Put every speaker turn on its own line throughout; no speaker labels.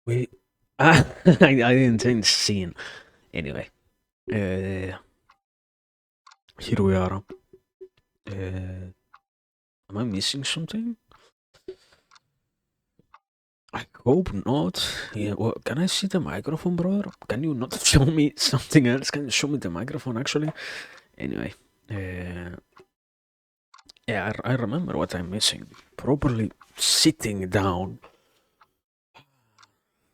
We I didn't change scene. Anyway, uh, here we are. Am I missing something? I hope not. Yeah, well, can I see the microphone, brother? Can you not show me something else? Can you show me the microphone, actually? Anyway, uh, yeah, I remember what I'm missing. Properly sitting down.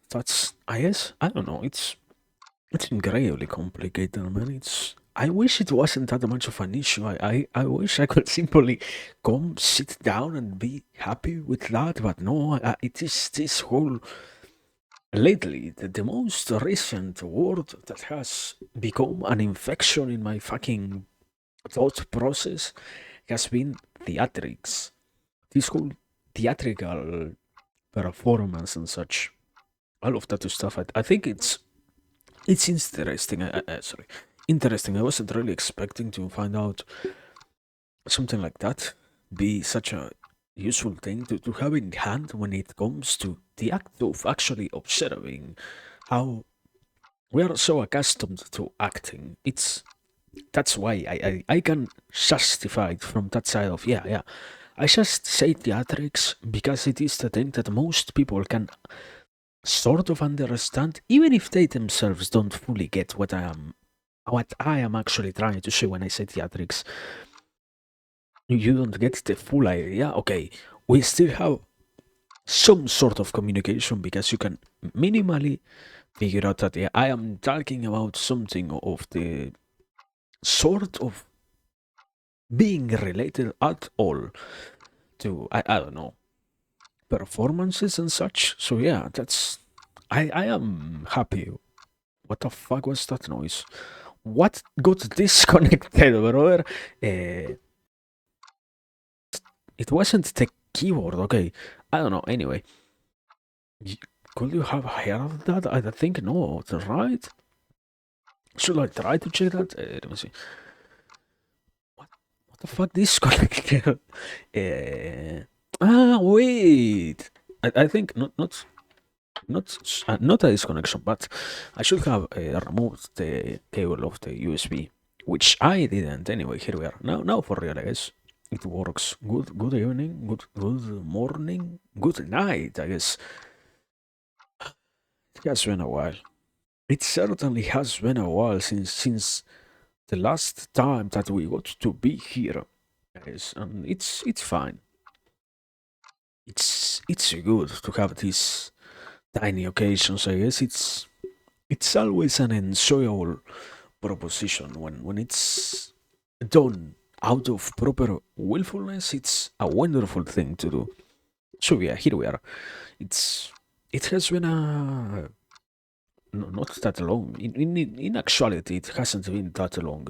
That's, I guess, I don't know. It's incredibly complicated, man. I wish it wasn't that much of an issue. I wish I could simply come, sit down, and be happy with that. But no, it is this whole lately the most recent word that has become an infection in my fucking thought process has been theatrics. This whole theatrical performance and such. All of that stuff. I think it's interesting. Sorry, interesting. I wasn't really expecting to find out something like that be such a useful thing to have in hand when it comes to the act of actually observing how we are so accustomed to acting. That's why I can justify it from that side of yeah. I just say theatrics because it is the thing that most people can sort of understand, even if they themselves don't fully get what I am actually trying to say when I say theatrics. You don't get the full idea. Okay, we still have some sort of communication because you can minimally figure out that yeah, I am talking about something of the sort of being related at all to I don't know, performances and such. So yeah, that's I am happy. What the fuck was that noise? What got disconnected, brother? Uh, it wasn't the keyboard, okay. I don't know. Anyway, could you have heard that? I think no, right? Should I try to check that? Let me see. What the fuck disconnected? Wait. I think not a disconnection, but I should have removed the cable of the USB, which I didn't. Anyway, here we are. Now for real, I guess it works. Good evening, good morning, good night. I guess it has been a while. It certainly has been a while since the last time that we got to be here, guys, and it's fine. It's good to have these tiny occasions. I guess it's always an enjoyable proposition when it's done out of proper willfulness. It's a wonderful thing to do. So yeah, here we are. It's it has been a no, not that long. In actuality, it hasn't been that long.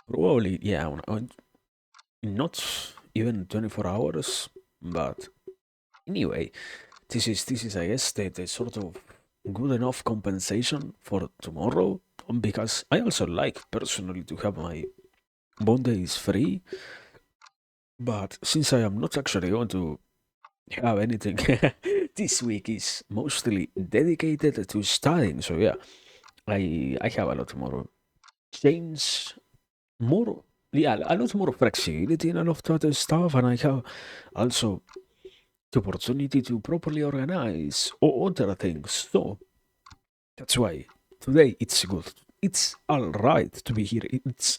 Probably yeah, not even 24 hours. But anyway, this is I guess the sort of good enough compensation for tomorrow because I also like personally to have my Mondays free, but since I am not actually going to have anything, this week is mostly dedicated to studying. So yeah, I have a lot more change, more yeah, a lot more flexibility in a lot of other stuff, and I have also the opportunity to properly organize other things. So that's why today it's good. It's all right to be here. It's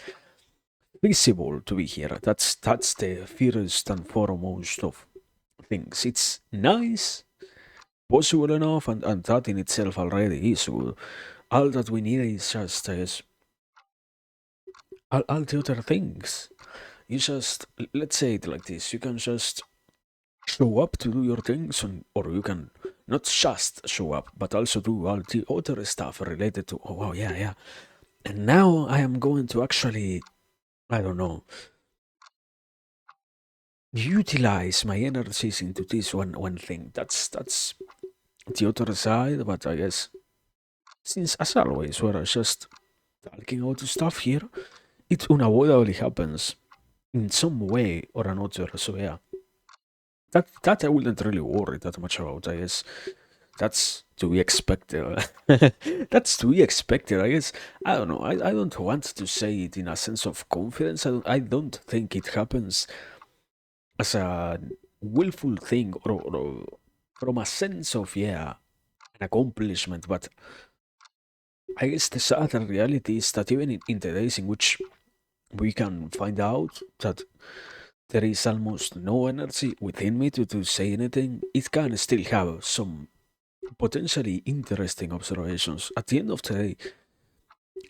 feasible to be here. That's the first and foremost of things. It's nice, possible enough, and that in itself already is good. All that we need is just all the other things. You just let's say it like this. You can just show up to do your things, or you can not just show up, but also do all the other stuff related to. Oh wow, yeah. And now I am going to actually, I don't know, utilize my energies into this one thing. That's the other side, but I guess since as always we're just talking about stuff here, it unavoidably happens in some way or another. So yeah, that I wouldn't really worry that much about. I guess that's to be expected. That's to be expected. I guess I don't know. I don't want to say it in a sense of confidence. I don't think it happens as a willful thing or from a sense of an accomplishment. But I guess the sad reality is that even in the days in which we can find out that there is almost no energy within me to say anything, it can still have some potentially interesting observations. At the end of the day,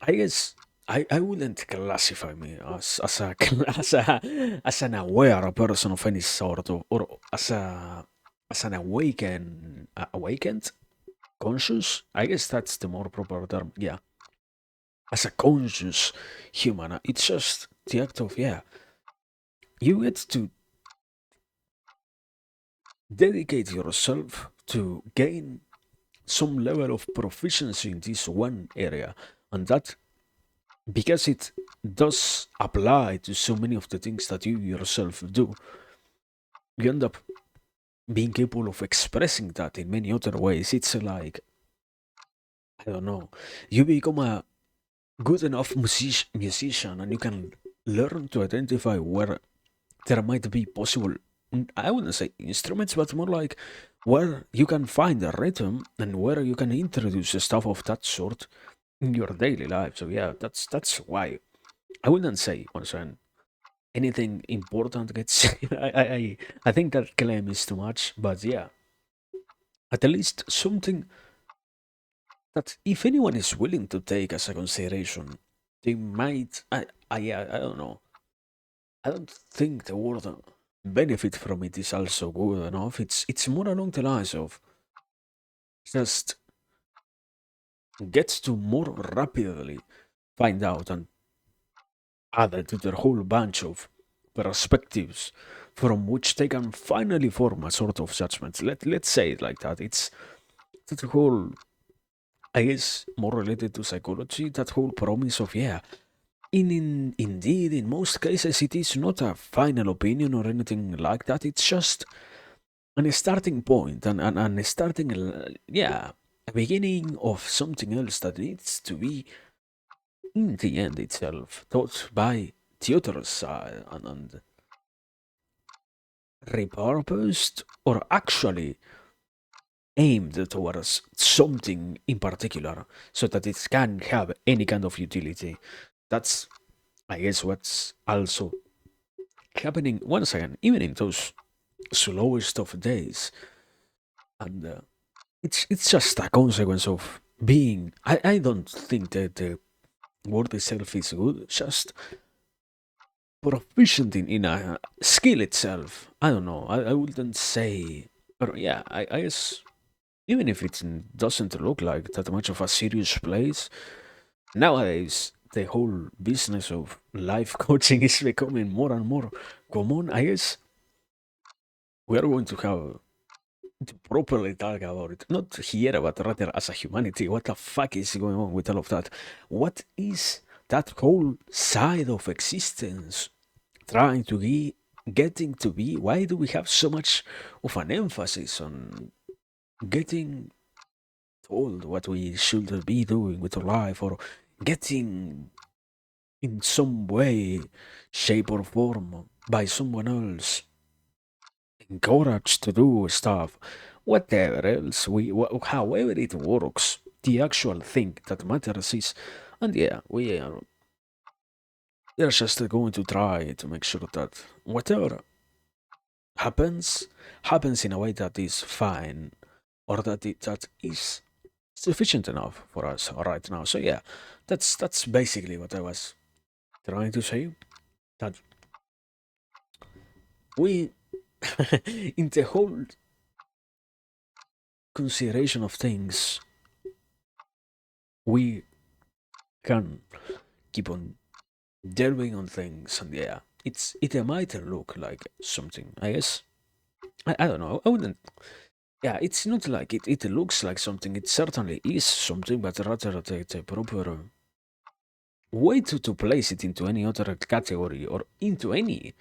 I guess I wouldn't classify me as a as an aware person of any sort or as an awakened conscious. I guess that's the more proper term. Yeah, as a conscious human, it's just the act of you get to dedicate yourself to gain some level of proficiency in this one area, and that because it does apply to so many of the things that you yourself do, you end up being capable of expressing that in many other ways. It's like, I don't know, you become a good enough musician and you can learn to identify where there might be possible, I wouldn't say instruments, but more like where you can find a rhythm and where you can introduce stuff of that sort in your daily life. So yeah, that's why I wouldn't say once again anything important gets. I think that claim is too much, but yeah, at least something that if anyone is willing to take as a consideration, they might. I don't know. I don't think the word benefit from it is also good enough. It's more along the lines of just get to more rapidly find out and add to their whole bunch of perspectives from which they can finally form a sort of judgment. Let's say it like that. It's that whole, I guess, more related to psychology. That whole promise of indeed in most cases it is not a final opinion or anything like that. It's just a starting point and a starting a beginning of something else that needs to be in the end itself taught by the other side and repurposed or actually aimed towards something in particular so that it can have any kind of utility. That's, I guess, what's also happening once again, even in those slowest of days. And it's just a consequence of being. I don't think that the word itself is good, just proficient in a skill itself. I don't know. I wouldn't say. But yeah, I guess even if it doesn't look like that much of a serious place, nowadays the whole business of life coaching is becoming more and more common. I guess we are going to have to properly talk about it. Not here, but rather as a humanity. What the fuck is going on with all of that? What is that whole side of existence trying to be, getting to be? Why do we have so much of an emphasis on getting told what we should be doing with our life or getting in some way, shape, or form by someone else encouraged to do stuff, whatever else however it works. The actual thing that matters is, and yeah, we are just going to try to make sure that whatever happens happens in a way that is fine or that is sufficient enough for us right now. So yeah, that's basically what I was trying to say. That we, in the whole consideration of things, we can keep on delving on things, and yeah, it might look like something. I guess I don't know. I wouldn't. Yeah, it's not like it looks like something. It certainly is something, but rather the proper way to place it into any other category or into any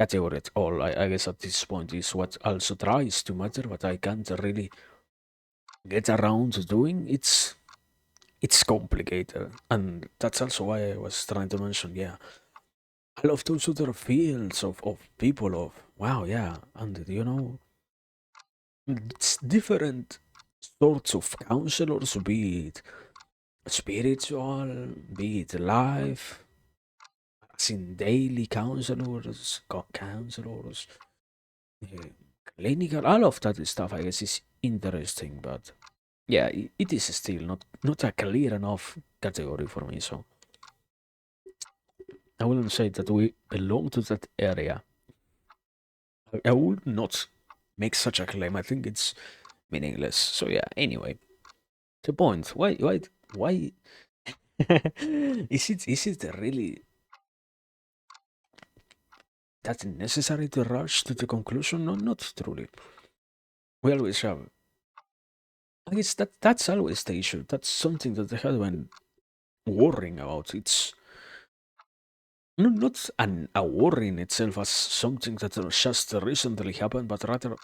category at all. I guess at this point is what also tries to matter, but I can't really get around to doing. It's complicated, and that's also why I was trying to mention. Yeah, I love those other fields of people of wow, yeah, and it's different sorts of counselors, be it spiritual, be it life, as in daily counselors, uh, clinical, all of that stuff. I guess is interesting, but yeah, it is still not a clear enough category for me. So I wouldn't say that we belong to that area. I would not make such a claim. I think it's meaningless. So yeah. Anyway, the point. Why is it really that necessary to rush to the conclusion? No, not truly. We always have. I guess that's always the issue. That's something that I had when worrying about. It's not a worry in itself as something that just recently happened, but rather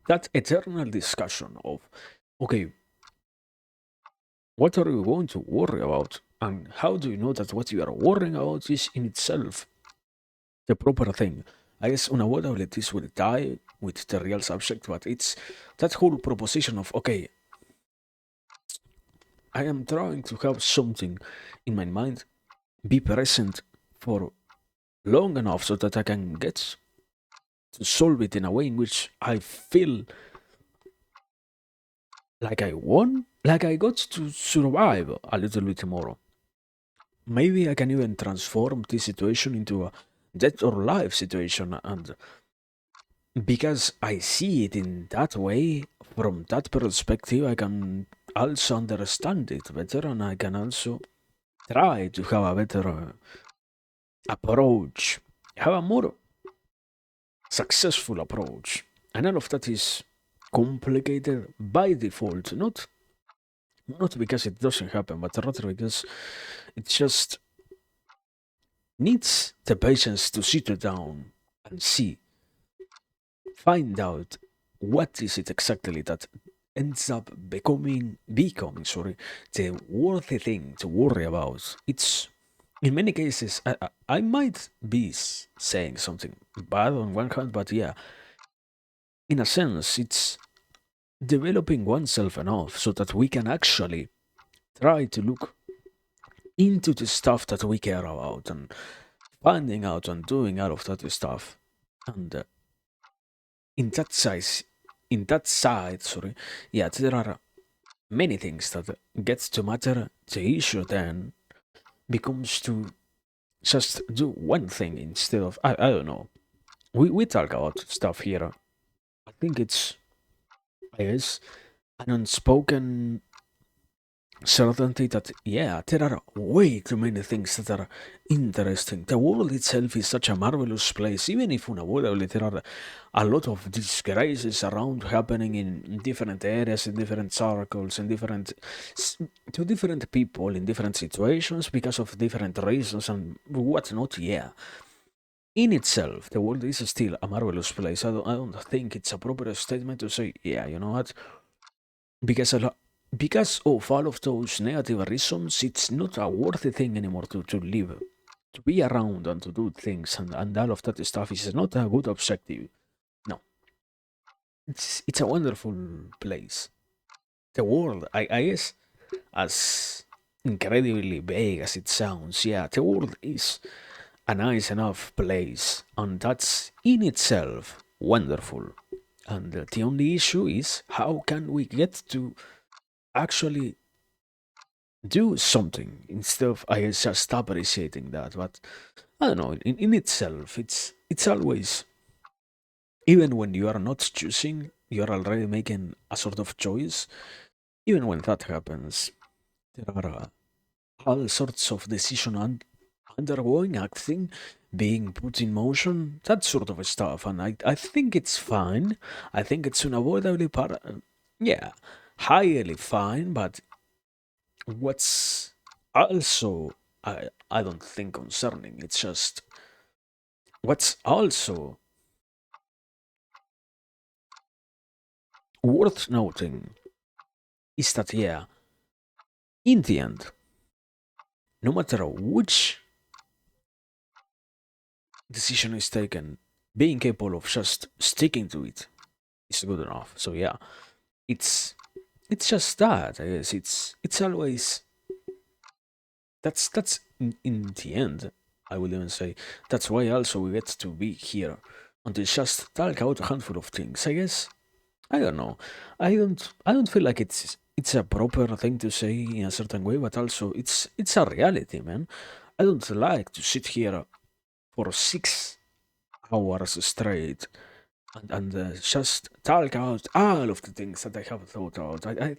that eternal discussion of, okay, what are you going to worry about? And how do you know that what you are worrying about is in itself the proper thing? I guess unavoidably this will die with the real subject, but it's that whole proposition of, okay, I am trying to have something in my mind be present for long enough so that I can get to solve it in a way in which I feel like I won, like I got to survive a little bit more. Maybe I can even transform this situation into a death or life situation, and because I see it in that way, from that perspective, I can also understand it better, and I can also try to have a better approach, have a more successful approach. And all of that is complicated by default, not because it doesn't happen, but rather because it just needs the patience to sit down and see, find out what is it exactly that ends up becoming the worthy thing to worry about. It's in many cases I might be saying something bad on one hand, but yeah, in a sense it's developing oneself enough so that we can actually try to look into the stuff that we care about and finding out and doing all of that stuff. And in that size, in that side, sorry, yeah, there are many things that gets to matter. The issue then becomes to just do one thing instead of I don't know. We talk about stuff here. I think it's I guess an unspoken certainty that, yeah, there are way too many things that are interesting. The world itself is such a marvelous place, even if unavoidably there are a lot of disgraces around happening in different areas, in different circles, in to different people in different situations because of different reasons and whatnot. Yeah, in itself, the world is still a marvelous place. I don't think it's a proper statement to say, yeah, you know what? Because because of all of those negative reasons, it's not a worthy thing anymore to live, to be around and to do things and all of that stuff is not a good objective. No, it's a wonderful place. The world, I guess, as incredibly vague as it sounds, yeah, the world is a nice enough place, and that's in itself wonderful. And the only issue is how can we get to actually do something instead of I just appreciating that. But I don't know. In itself, it's always even when you are not choosing, you are already making a sort of choice. Even when that happens, there are all sorts of decision undergoing, acting, being put in motion, that sort of stuff. And I think it's fine. I think it's unavoidably yeah, highly fine. But what's also I don't think concerning. It's just What's also worth noting is that, yeah, in the end, no matter which decision is taken, being capable of just sticking to it is good enough. So yeah, it's it's just that. I guess it's always that's in the end. I would even say that's why also we get to be here and to just talk out a handful of things. I guess I don't know. I don't feel like it's a proper thing to say in a certain way, but also it's a reality, man. I don't like to sit here for 6 hours straight and just talk out all of the things that I have thought out. I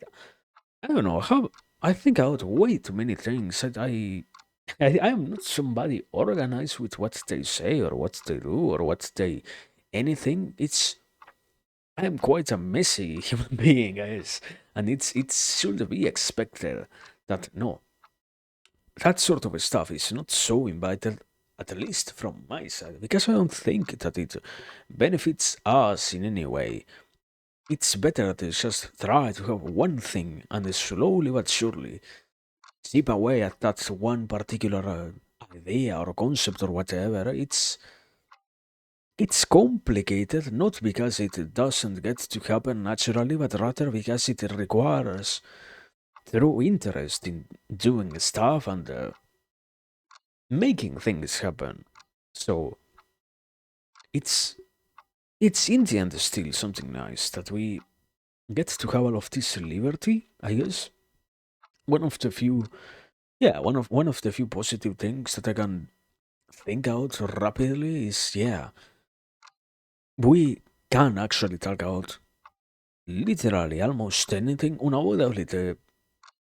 don't know how I think out way too many things. I am not somebody organized with what they say or what they do or what they anything. I am quite a messy human being, guys, and it should be expected that no, that sort of stuff is not so invited, at least from my side, because I don't think that it benefits us in any way. It's better to just try to have one thing and slowly but surely chip away at that one particular idea or concept or whatever. It's complicated, not because it doesn't get to happen naturally, but rather because it requires true interest in doing stuff and making things happen. So it's it's in the end still something nice that we get to have all of this liberty, I guess. One of the few yeah, one of the few positive things that I can think out rapidly is yeah, we can actually talk out literally almost anything. Unavoidably the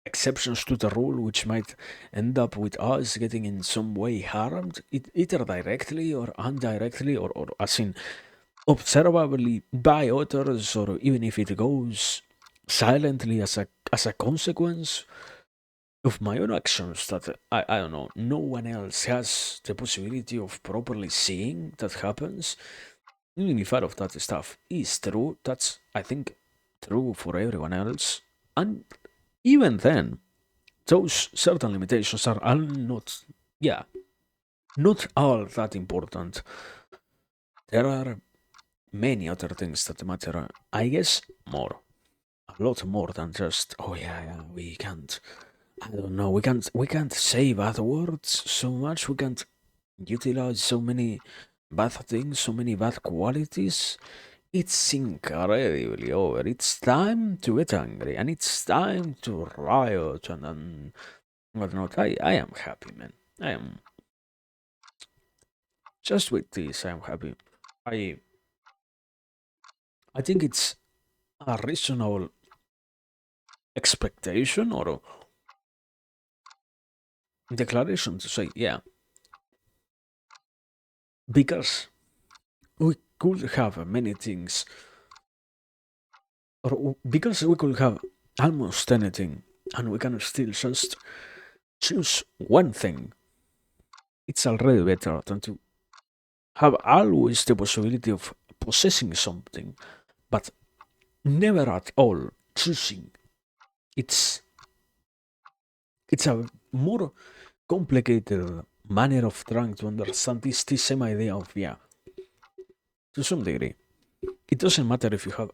exceptions to the rule which might end up with us getting in some way harmed, either directly or indirectly or as in observably by others, or even if it goes silently as a consequence of my own actions that I don't know, no one else has the possibility of properly seeing that happens. Even if all of that stuff is true, that's I think true for everyone else. And even then, those certain limitations are all not yeah, not all that important. There are many other things that matter, I guess, more. A lot more than just oh yeah, we can't I don't know, we can't say bad words so much, we can't utilize so many bad things, so many bad qualities. It's incredibly over. It's time to get angry and it's time to riot and whatnot. I am happy, man. I am just with this. I am happy. I I think it's a reasonable expectation or a declaration to say, yeah, because we could have many things, or because we could have almost anything, and we can still just choose one thing. It's already better than to have always the possibility of possessing something, but never at all choosing. It's it's a more complicated manner of trying to understand this same idea of yeah, to some degree. It doesn't matter if you have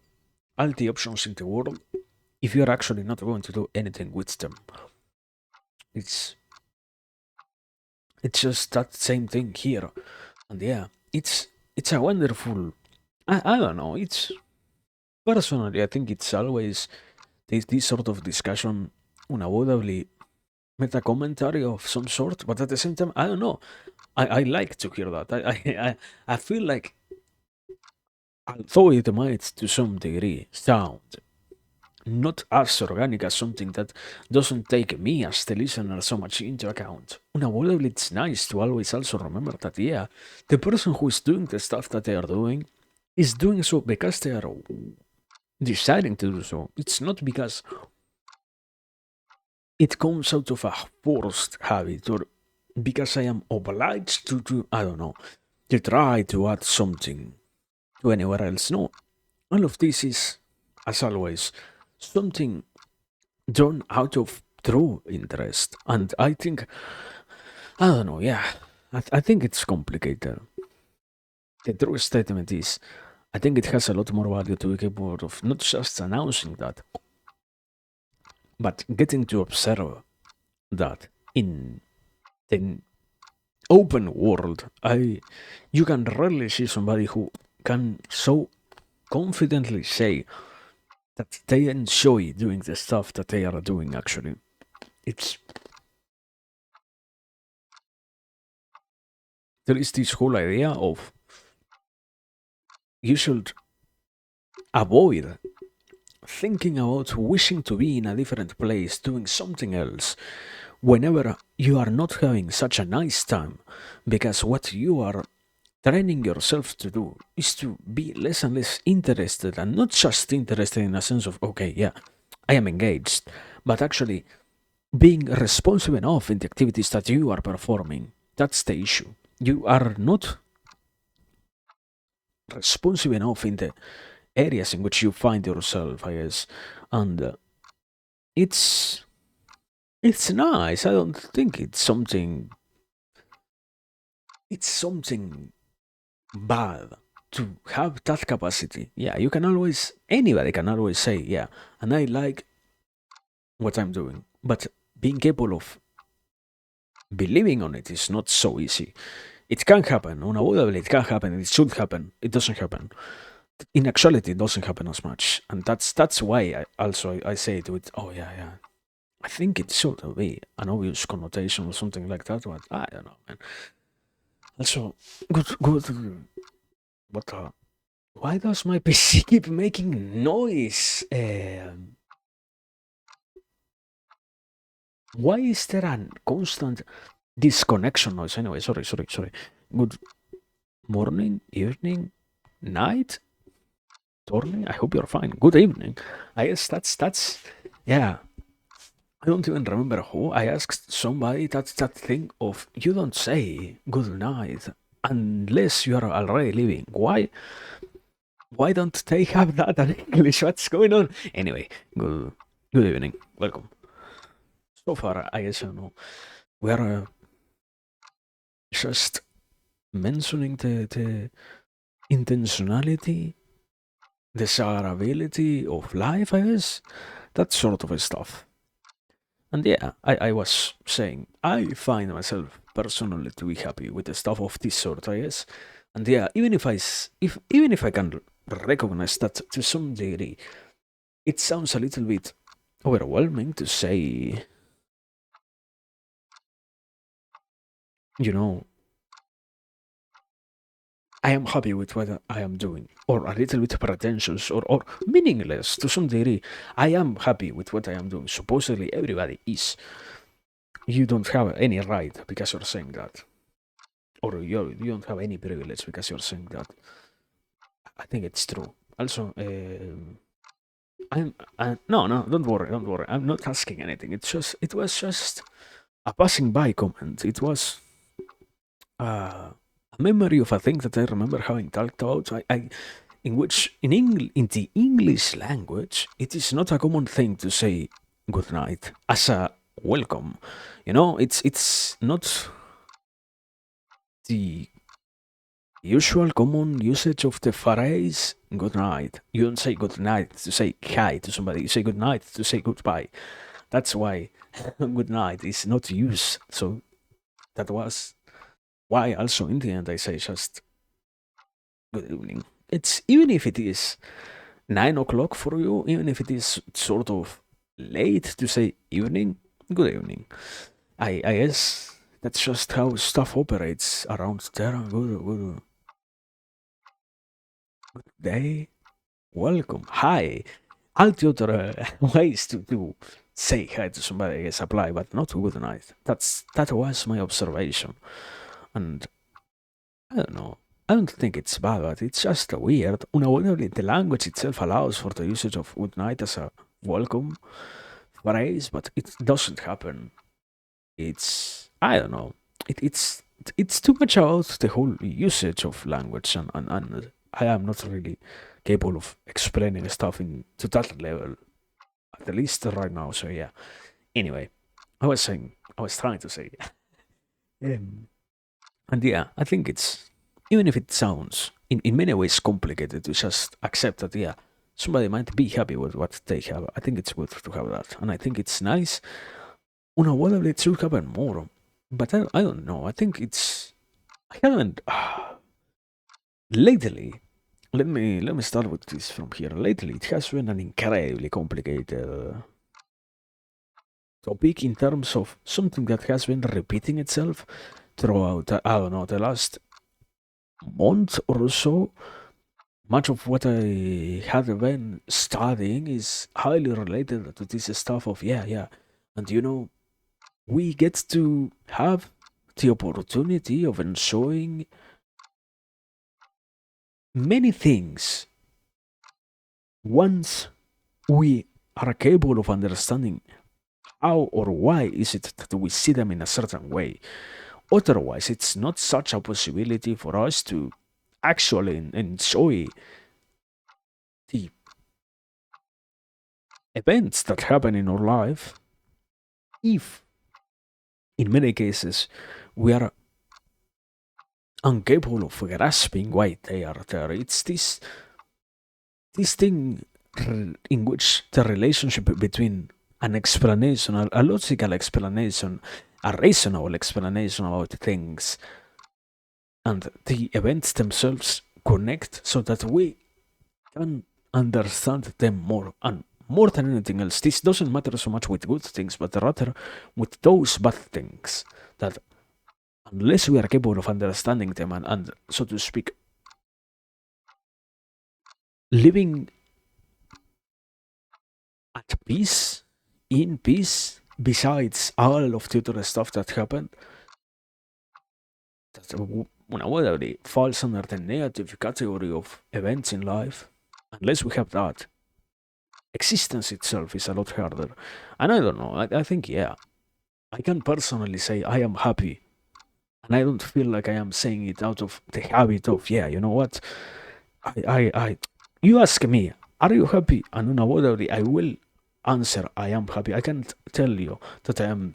all the options in the world if you're actually not going to do anything with them. It's it's just that same thing here. And yeah, it's a wonderful I don't know, it's personally I think it's always this sort of discussion unavoidably meta commentary of some sort, but at the same time, I don't know. I like to hear that. I feel like although it might to some degree sound not as organic as something that doesn't take me as the listener so much into account. Unavoidably, it's nice to always also remember that, yeah, the person who is doing the stuff that they are doing is doing so because they are deciding to do so. It's not because it comes out of a forced habit or because I am obliged to do, I don't know. to try to add something to anywhere else. No, all of this is, as always, something done out of true interest. And I think, I don't know, yeah, I think it's complicated. The true statement is, I think it has a lot more value to be capable of not just announcing that, but getting to observe that in the open world. You can rarely see somebody who can so confidently say that they enjoy doing the stuff that they are doing. Actually, it's there is this whole idea of you should avoid thinking about wishing to be in a different place doing something else whenever you are not having such a nice time, because what you are training yourself to do is to be less and less interested, and not just interested in a sense of, okay, yeah, I am engaged, but actually being responsive enough in the activities that you are performing. That's the issue. You are not responsive enough in the areas in which you find yourself, I guess. And it's it's nice. I don't think it's something bad to have that capacity. Yeah, you can always, anybody can always say, yeah, and I like what I'm doing. But being capable of believing on it is not so easy. It can happen, unavoidably, it can happen, it should happen, it doesn't happen. In actuality, it doesn't happen as much. And that's why I say to it, oh yeah, yeah. I think it should be an obvious connotation or something like that, but I don't know, man. Also, good. What why does my PC keep making noise? Why is there a constant disconnection noise? Anyway, sorry. Good morning, evening, night, morning. I hope you're fine. Good evening. I guess that's yeah. I don't even remember who. I asked somebody that thing of you don't say good night unless you are already leaving. Why don't they have that in English? What's going on? Anyway, good evening. Welcome. So far, I guess you know we are just mentioning the intentionality, desirability of life, I guess. That sort of stuff. And yeah, I was saying I find myself personally to be happy with the stuff of this sort, I guess. And yeah, even if I can recognize that to some degree, it sounds a little bit overwhelming to say, you know, I am happy with what I am doing, or a little bit pretentious, or meaningless to some degree. I am happy with what I am doing. Supposedly, everybody is. You don't have any right because you're saying that, or you don't have any privilege because you're saying that. I think it's true. Also, no, don't worry. I'm not asking anything. It was just a passing by comment. It was a memory of a thing that I remember having talked about. In which in the English language, it is not a common thing to say good night as a welcome. You know, it's not the usual common usage of the phrase good night. You don't say good night to say hi to somebody. You say good night to say goodbye. That's why good night is not used. So that was why also in the end I say just good evening. It's even if it is 9 o'clock for you, even if it is sort of late to say evening, good evening. I guess that's just how stuff operates around there. Good day, welcome, hi. All the other ways to say hi to somebody, I guess, apply, but not good night. That was my observation, and I don't know. I don't think it's bad, but it's just weird. Unavoidably, the language itself allows for the usage of good night as a welcome phrase, but it doesn't happen. It's I don't know. It's it's too much about the whole usage of language, and I am not really capable of explaining stuff in to that level, at least right now. So yeah. Anyway, I was trying to say, um, and yeah, I think it's, even if it sounds in many ways complicated, to just accept that yeah, somebody might be happy with what they have. I think it's good to have that, and I think it's nice. Unavoidably, it should happen more, but I don't know. I think it's, I haven't lately. Let me start with this from here. Lately, it has been an incredibly complicated topic in terms of something that has been repeating itself throughout, I don't know, the last month or so. Much of what I had been studying is highly related to this stuff of yeah, yeah. And we get to have the opportunity of enjoying many things once we are capable of understanding how or why is it that we see them in a certain way. Otherwise, it's not such a possibility for us to actually enjoy the events that happen in our life if, in many cases, we are incapable of grasping why they are there. It's this thing in which the relationship between an explanation, a logical explanation, a reasonable explanation about things, and the events themselves connect so that we can understand them more. And more than anything else, this doesn't matter so much with good things, but rather with those bad things that, unless we are capable of understanding them and so to speak, living at peace, in peace, besides all of the other stuff that happened, that unavoidably falls under the negative category of events in life. Unless we have that, existence itself is a lot harder. And I don't know, I think, yeah, I can personally say I am happy. And I don't feel like I am saying it out of the habit of, yeah, you know what? You ask me, are you happy? And unavoidably, I will answer, I am happy. I can't tell you that I am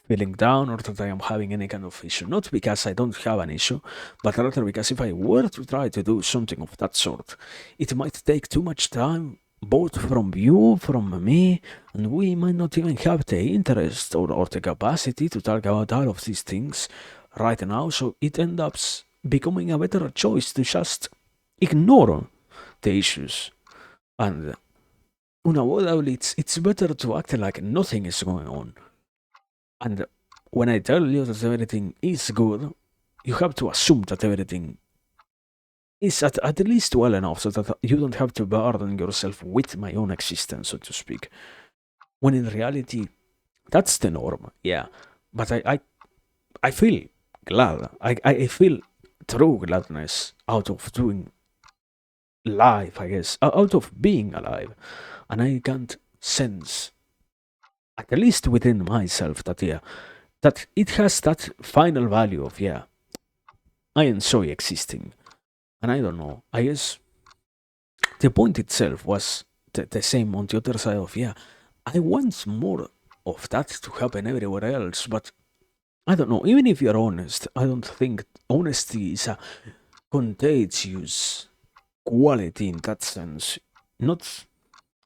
feeling down or that I am having any kind of issue. Not because I don't have an issue, but rather because if I were to try to do something of that sort, it might take too much time, both from you, from me, and we might not even have the interest or the capacity to talk about all of these things right now. So it ends up becoming a better choice to just ignore the issues. And unavoidably, it's better to act like nothing is going on. And when I tell you that everything is good, you have to assume that everything is at least well enough so that you don't have to burden yourself with my own existence, so to speak. When in reality, that's the norm, yeah. But I feel glad. I feel true gladness out of doing life, I guess, out of being alive. And I can't sense, at least within myself, that yeah, that it has that final value of yeah, I enjoy existing. And I don't know, I guess the point itself was the same on the other side of yeah, I want more of that to happen everywhere else, but I don't know, even if you're honest, I don't think honesty is a contagious quality in that sense. Not,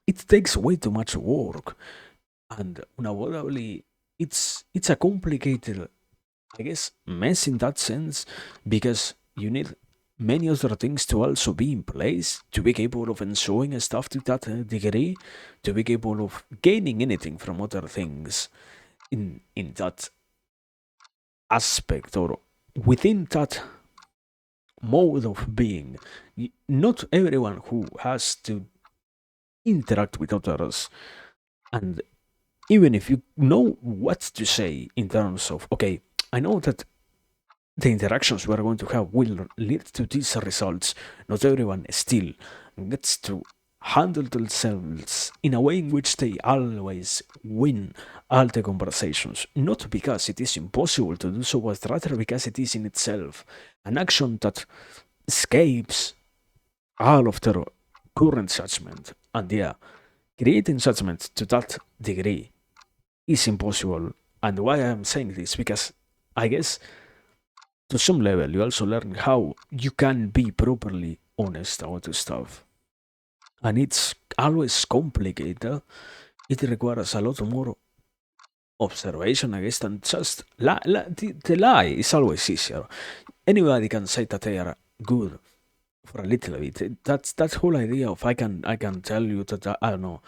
it takes way too much work, and unavoidably it's a complicated, I guess, mess in that sense, because you need many other things to also be in place to be capable of enjoying stuff to that degree, to be capable of gaining anything from other things in that aspect or within that mode of being. Not everyone who has to interact with others, and even if you know what to say in terms of okay, I know that the interactions we're going to have will lead to these results. Not everyone still gets to handle themselves in a way in which they always win all the conversations, not because it is impossible to do so, but rather because it is in itself an action that escapes all of their current judgment. And yeah, creating judgment to that degree is impossible. And why I'm saying this, because I guess to some level you also learn how you can be properly honest about the stuff. And it's always complicated. It requires a lot more observation, I guess, than just the lie is always easier. Anybody can say that they are good for a little bit. That's whole idea of I can tell you that I don't know.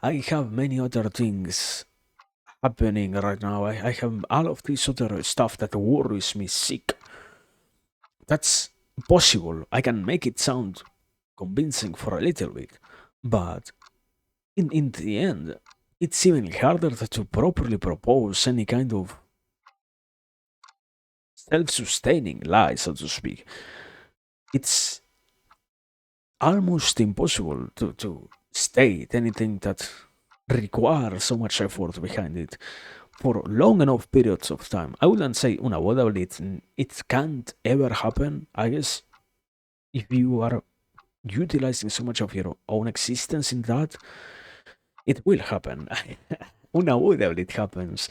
I have many other things happening right now. I have all of this other stuff that worries me sick. That's possible. I can make it sound convincing for a little bit, but in the end, it's even harder to properly propose any kind of self-sustaining lie, so to speak. It's almost impossible to state anything that requires so much effort behind it for long enough periods of time. I wouldn't say unavoidably it can't ever happen. I guess if you are utilizing so much of your own existence in that, it will happen. Unavoidably, it happens.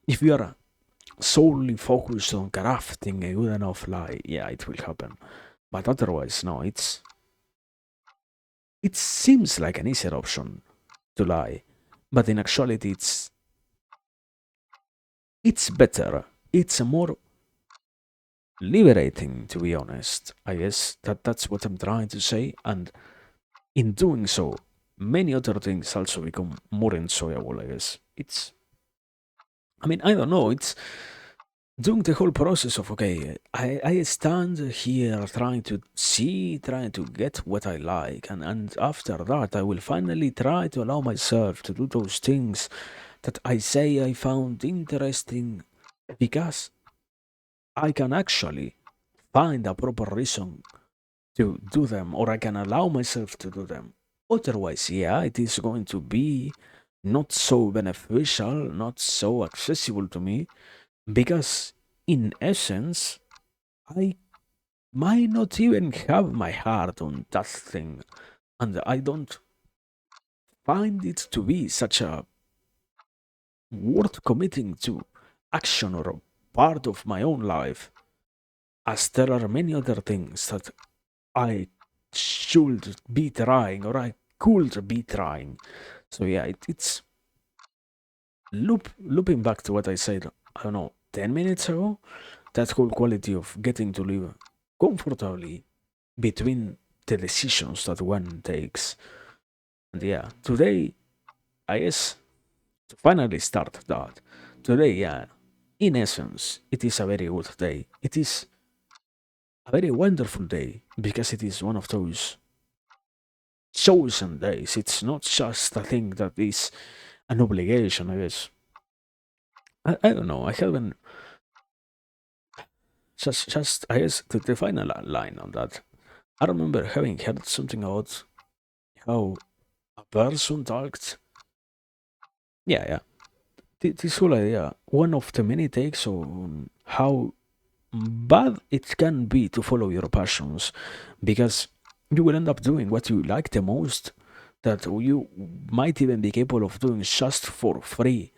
If you are solely focused on crafting a good enough lie, yeah, it will happen. But otherwise, no, it seems like an easier option to lie, but in actuality, it's better. It's a more liberating, to be honest. I guess that's what I'm trying to say, and in doing so, many other things also become more enjoyable. I guess it's. I mean, I don't know. It's doing the whole process of okay, I stand here trying to see, trying to get what I like, and after that I will finally try to allow myself to do those things that I say I found interesting because I can actually find a proper reason to do them, or I can allow myself to do them. Otherwise, yeah, it is going to be not so beneficial, not so accessible to me, because in essence, I might not even have my heart on that thing, and I don't find it to be such a worth committing to action or a part of my own life, as there are many other things that I should be trying or I could be trying. So yeah, it's looping back to what I said, I don't know, 10 minutes ago, that whole quality of getting to live comfortably between the decisions that one takes. And yeah, today, I guess, to finally start that, today, yeah, in essence, it is a very good day. It is a very wonderful day because it is one of those chosen days. It's not just a thing that is an obligation, I guess. I don't know. I haven't just I guess the final line on that. I remember having heard something about how a person talked. Yeah, yeah. This whole idea, one of the many takes on how bad it can be to follow your passions, because you will end up doing what you like the most, that you might even be capable of doing just for free,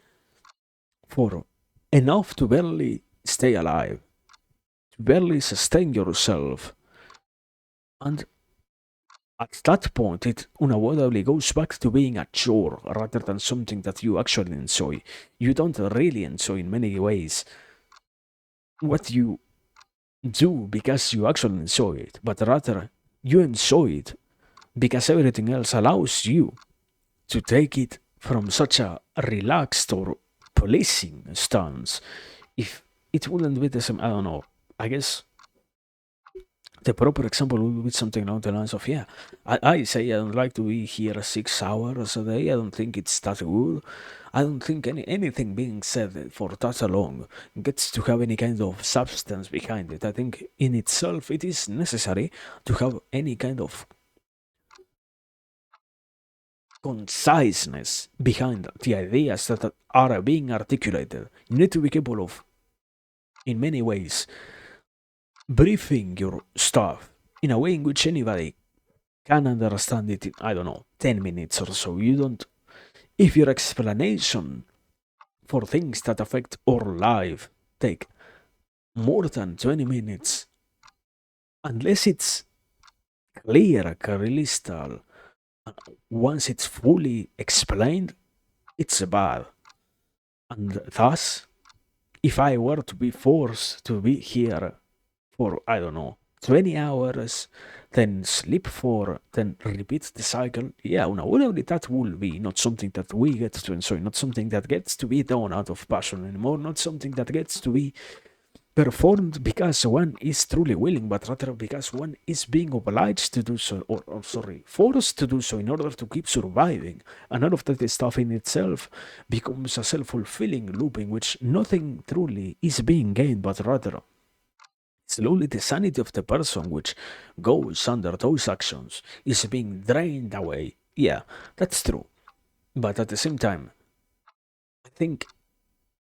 for enough to barely stay alive, to barely sustain yourself. And at that point, it unavoidably goes back to being a chore rather than something that you actually enjoy. You don't really enjoy in many ways what you do because you actually enjoy it, but rather you enjoy it because everything else allows you to take it from such a relaxed or policing stance. If it wouldn't be the same, I don't know. I guess the proper example would be something along the lines of, yeah, I say I don't like to be here 6 hours a day. I don't think it's that good. I don't think anything being said for that long gets to have any kind of substance behind it. I think in itself it is necessary to have any kind of conciseness behind the ideas that are being articulated. You need to be capable of, in many ways, briefing your stuff in a way in which anybody can understand it in, I don't know, 10 minutes or so. You don't, if your explanation for things that affect our life take more than 20 minutes, unless it's clear, crystal, once it's fully explained, it's bad. And thus, if I were to be forced to be here for, I don't know, 20 hours, then sleep for, then repeat the cycle, yeah, unavoidably that will be not something that we get to enjoy, not something that gets to be done out of passion anymore, not something that gets to be performed because one is truly willing, but rather because one is being obliged to do so, or sorry, forced to do so in order to keep surviving. And all of that stuff in itself becomes a self fulfilling loop in which nothing truly is being gained, but rather slowly the sanity of the person which goes under those actions is being drained away. Yeah, that's true. But at the same time, I think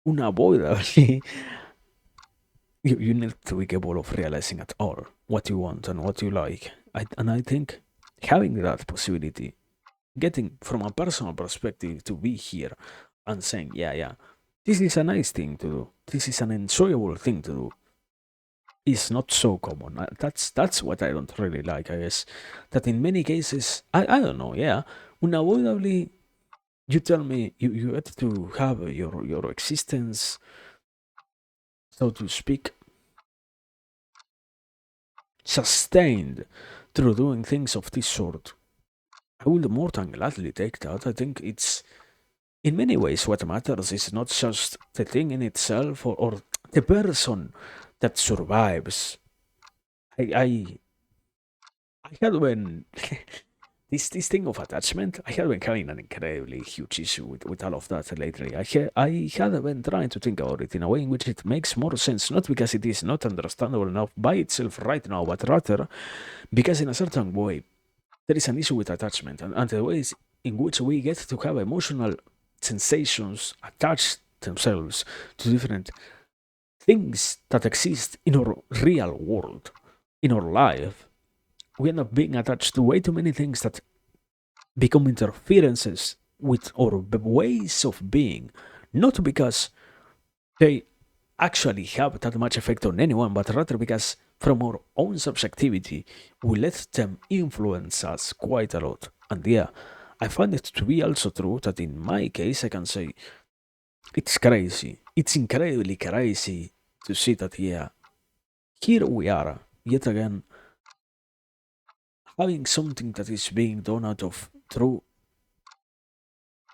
unavoidably you need to be capable of realizing at all what you want and what you like. And I think having that possibility, getting from a personal perspective to be here and saying, yeah, yeah, this is a nice thing to do, this is an enjoyable thing to do, is not so common. That's what I don't really like, I guess. That in many cases, I don't know, yeah, unavoidably, you tell me you had to have your existence, so to speak, sustained through doing things of this sort. I will more than gladly take that. I think it's, in many ways, what matters is not just the thing in itself or the person that survives. I had been this thing of attachment. I had been having an incredibly huge issue with all of that lately. I had been trying to think about it in a way in which it makes more sense, not because it is not understandable enough by itself right now, but rather because in a certain way there is an issue with attachment and the ways in which we get to have emotional sensations attached themselves to different things that exist in our real world, in our life. We end up being attached to way too many things that become interferences with our ways of being, not because they actually have that much effect on anyone, but rather because from our own subjectivity, we let them influence us quite a lot. And yeah, I find it to be also true that in my case, I can say it's crazy. It's incredibly crazy to see that, yeah, here we are, yet again, having something that is being done out of true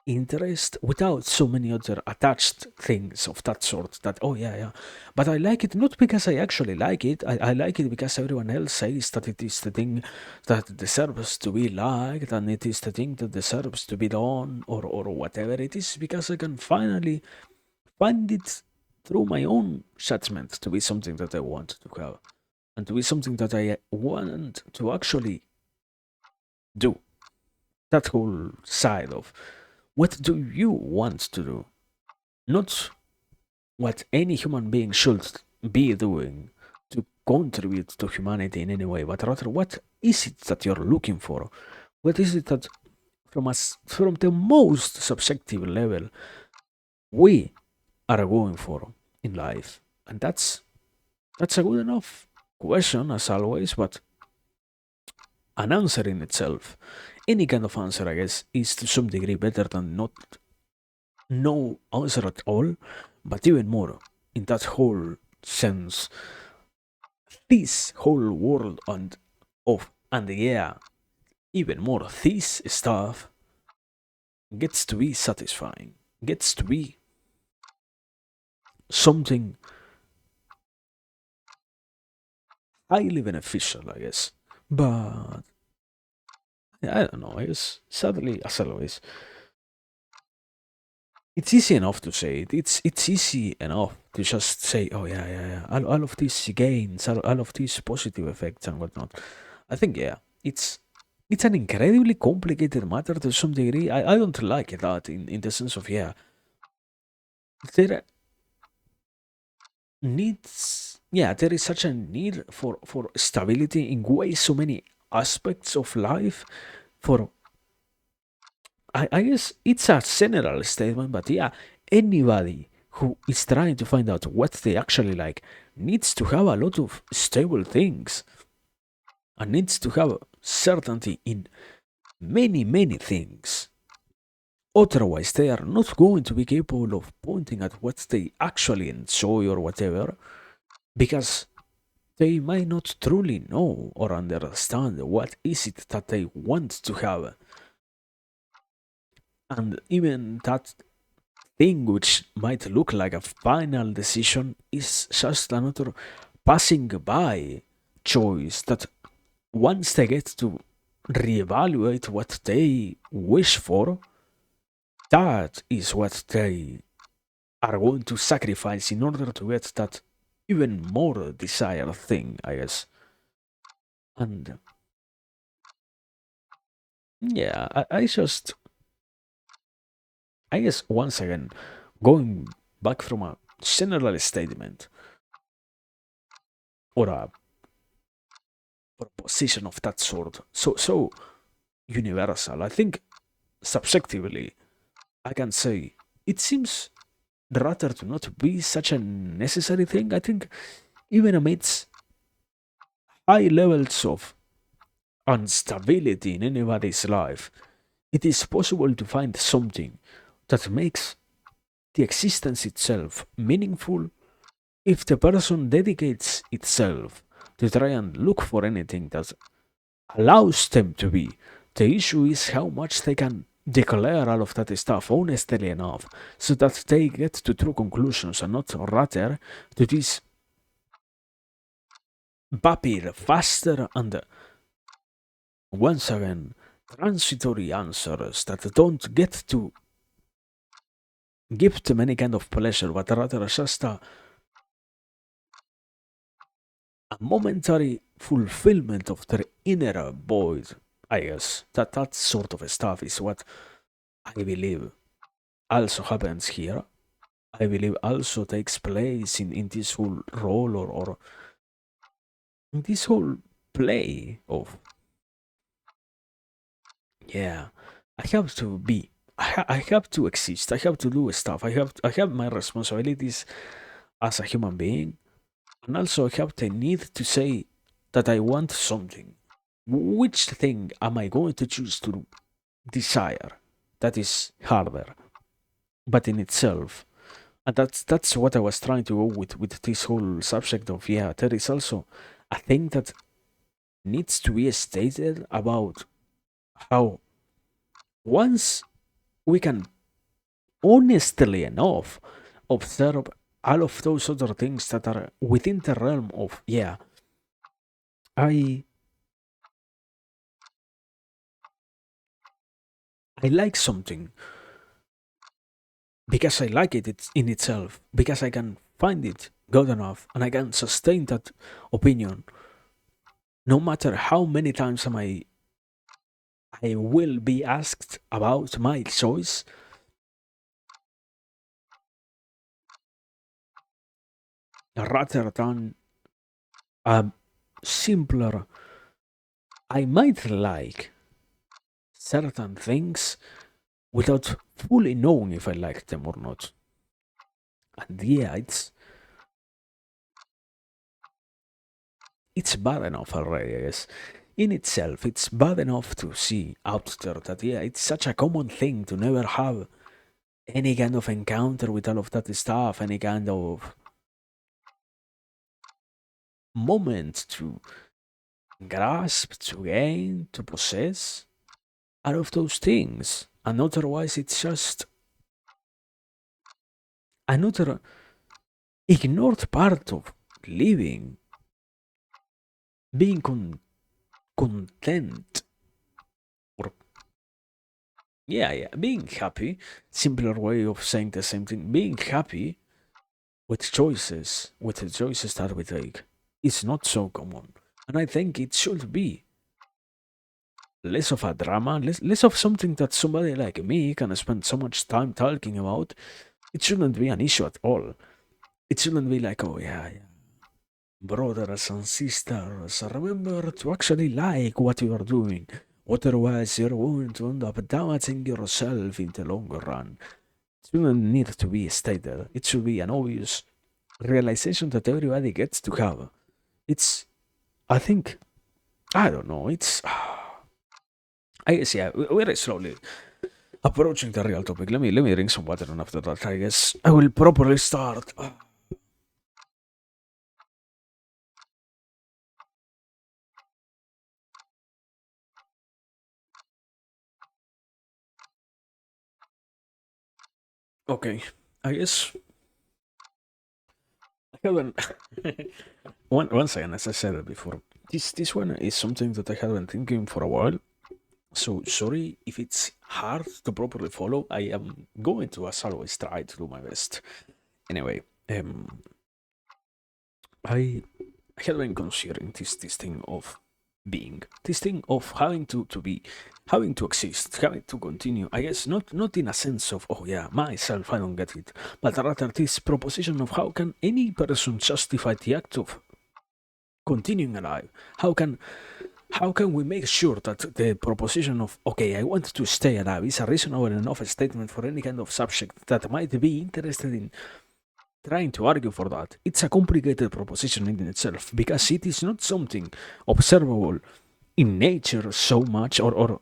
interest without so many other attached things of that sort that, oh yeah, yeah, but I like it not because I actually like it. I like it because everyone else says that it is the thing that deserves to be liked and it is the thing that deserves to be done, or whatever it is, because I can finally find it through my own judgment to be something that I want to have and to be something that I want to actually do. That whole side of what do you want to do, not what any human being should be doing to contribute to humanity in any way, but rather what is it that you're looking for? What is it that from the most subjective level we are going for in life? And that's a good enough question as always, but an answer in itself, any kind of answer, I guess, is to some degree better than not no answer at all, but even more in that whole sense, this whole world and yeah, even more this stuff gets to be satisfying, gets to be something highly beneficial, I guess. But I don't know, I guess sadly, as always, it's easy enough to say it. It's easy enough to just say, oh yeah, yeah, yeah. All of these gains, all of these positive effects and whatnot. I think yeah, it's It's an incredibly complicated matter to some degree. I don't like that in the sense of, yeah, there there is such a need for stability in way so many aspects of life. For I guess it's a general statement, but yeah, anybody who is trying to find out what they actually like needs to have a lot of stable things and needs to have certainty in many things. Otherwise, they are not going to be capable of pointing at what they actually enjoy or whatever, because they might not truly know or understand what is it that they want to have. And even that thing which might look like a final decision is just another passing by choice that once they get to reevaluate what they wish for, that is what they are going to sacrifice in order to get that even more desired thing, I guess. And yeah, I guess once again, going back from a general statement or a proposition of that sort, so universal, I think subjectively I can say it seems rather to not be such a necessary thing. I think even amidst high levels of instability in anybody's life, it is possible to find something that makes the existence itself meaningful if the person dedicates itself to try and look for anything that allows them to be. The issue is how much they can declare all of that stuff honestly enough so that they get to true conclusions and not rather to these vapid, faster, and once again transitory answers that don't get to give them any kind of pleasure, but rather just a momentary fulfillment of their inner void. I guess that sort of stuff is what I believe also happens here. I believe also takes place in this whole role or in this whole play of, yeah, I have to be, I have to exist, I have to do stuff, I have my responsibilities as a human being, and also I have the need to say that I want something. Which thing am I going to choose to desire? That is harder, but in itself. And that's what I was trying to go with this whole subject of, yeah, there is also a thing that needs to be stated about how once we can honestly enough observe all of those other things that are within the realm of, yeah, I I like something because I like it in itself, because I can find it good enough and I can sustain that opinion no matter how many times I will be asked about my choice, rather than a simpler, I might like certain things without fully knowing if I like them or not. And yeah, it's bad enough already, I guess. In itself, it's bad enough to see out there that, yeah, it's such a common thing to never have any kind of encounter with all of that stuff, any kind of moment to grasp, to gain, to possess out of those things. And otherwise, it's just another ignored part of living, being content, or yeah, being happy. Simpler way of saying the same thing. Being happy with the choices that we take, is not so common, and I think it should be. less of a drama, less of something that somebody like me can spend so much time talking about. It shouldn't be an issue at all. It shouldn't be like, oh yeah, yeah, brothers and sisters, remember to actually like what you are doing. Otherwise, you're going to end up damaging yourself in the longer run. It shouldn't need to be stated. It should be an obvious realization that everybody gets to have. It's, I think, I don't know, it's, I guess, yeah, we're slowly approaching the real topic. Let me drink some water, and after that, I guess I will properly start. Okay, I guess I haven't. Once again, as I said it before, this one is something that I have been thinking for a while. So sorry if it's hard to properly follow. I am going to, as always, try to do my best. Anyway, I had been considering this thing of being, this thing of having to be, having to exist, having to continue. I guess not in a sense of, oh yeah, myself, I don't get it, but rather this proposition of how can any person justify the act of continuing alive? How can we make sure that the proposition of, okay, I want to stay alive is a reasonable enough statement for any kind of subject that might be interested in trying to argue for that? It's a complicated proposition in itself because it is not something observable in nature so much, or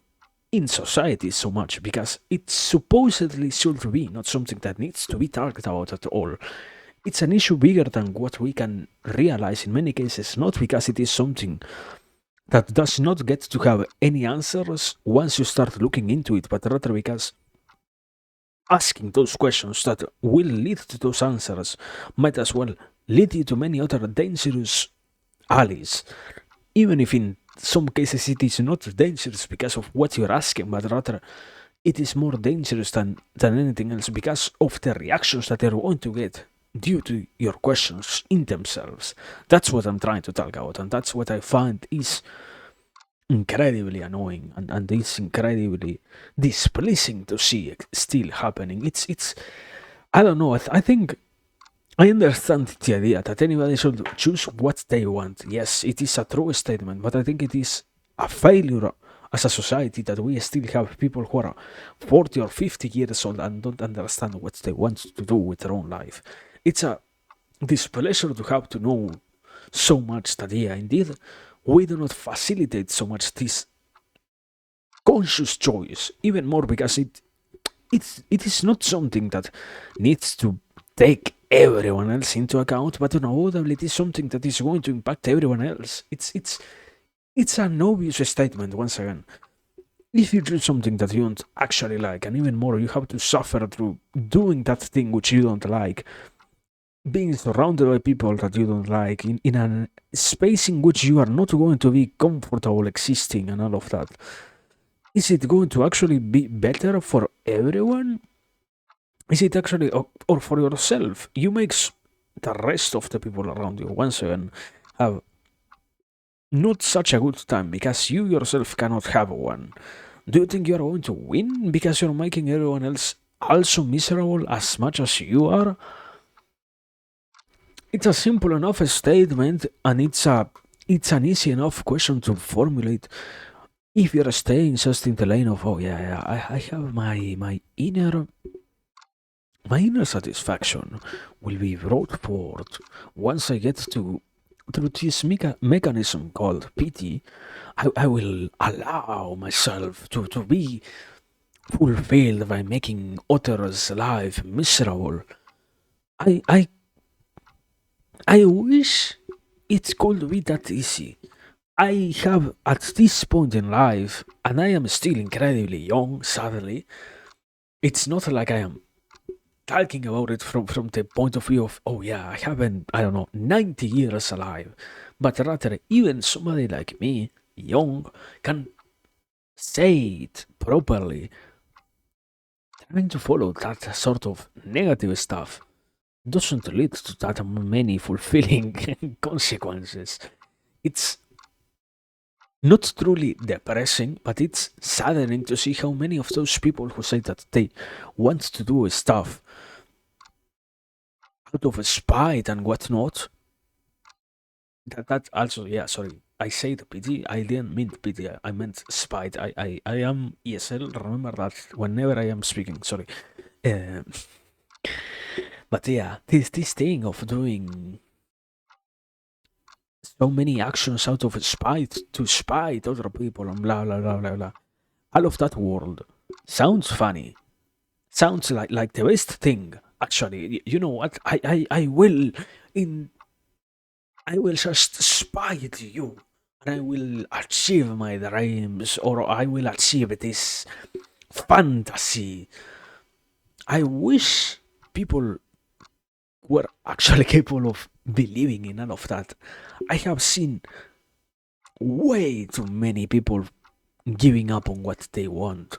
in society so much, because it supposedly should be not something that needs to be talked about at all. It's an issue bigger than what we can realize in many cases, not because it is something that does not get to have any answers once you start looking into it, but rather because asking those questions that will lead to those answers might as well lead you to many other dangerous alleys, even if in some cases it is not dangerous because of what you're asking, but rather it is more dangerous than anything else because of the reactions that you're going to get due to your questions in themselves. That's what I'm trying to talk about, and that's what I find is incredibly annoying, and it's incredibly displeasing to see it still happening. It's I don't know. I think I understand the idea that anybody should choose what they want. Yes, it is a true statement, but I think it is a failure as a society that we still have people who are 40 or 50 years old and don't understand what they want to do with their own life. It's a displeasure to have to know so much that, yeah, indeed, we do not facilitate so much this conscious choice, even more because it is not something that needs to take everyone else into account, but unavoidably it is something that is going to impact everyone else. It's an obvious statement once again. If you do something that you don't actually like, and even more, you have to suffer through doing that thing which you don't like, being surrounded by people that you don't like, in a space in which you are not going to be comfortable existing and all of that. Is it going to actually be better for everyone? Is it actually, or for yourself? You makes the rest of the people around you once again have not such a good time because you yourself cannot have one. Do you think you are going to win because you're making everyone else also miserable as much as you are? It's a simple enough statement, and it's an easy enough question to formulate if you're staying just in the lane of, oh yeah, yeah, I have my inner satisfaction will be brought forth once I get to through this mechanism called pity. I will allow myself to be fulfilled by making others' life miserable. I I I wish it could be that easy. I have at this point in life, and I am still incredibly young, sadly. It's not like I am talking about it from the point of view of, oh yeah, I haven't, I don't know, 90 years alive. But rather, even somebody like me, young, can say it properly. Trying to follow that sort of negative stuff doesn't lead to that many fulfilling consequences. It's not truly depressing, but it's saddening to see how many of those people who say that they want to do stuff out of spite and whatnot. That also, yeah, sorry. I said pity. I didn't mean pity. I meant spite. I am ESL. Remember that whenever I am speaking. Sorry. Uh, but yeah, this thing of doing so many actions out of spite to spite other people and blah blah blah blah blah. All of that world sounds funny. Sounds like the best thing. Actually, you know what? I will in I will just spite you, and I will achieve my dreams, or I will achieve this fantasy. I wish people were actually capable of believing in all of that. I have seen way too many people giving up on what they want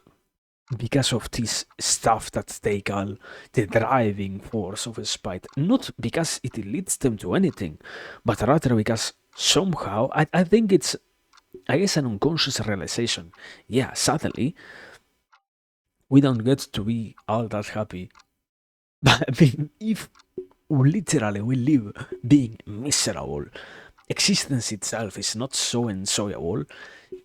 because of this stuff that they call the driving force of spite. Not because it leads them to anything, but rather because somehow I think it's, I guess, an unconscious realization. Yeah, sadly, we don't get to be all that happy. But I mean, if literally we live being miserable, existence itself is not so enjoyable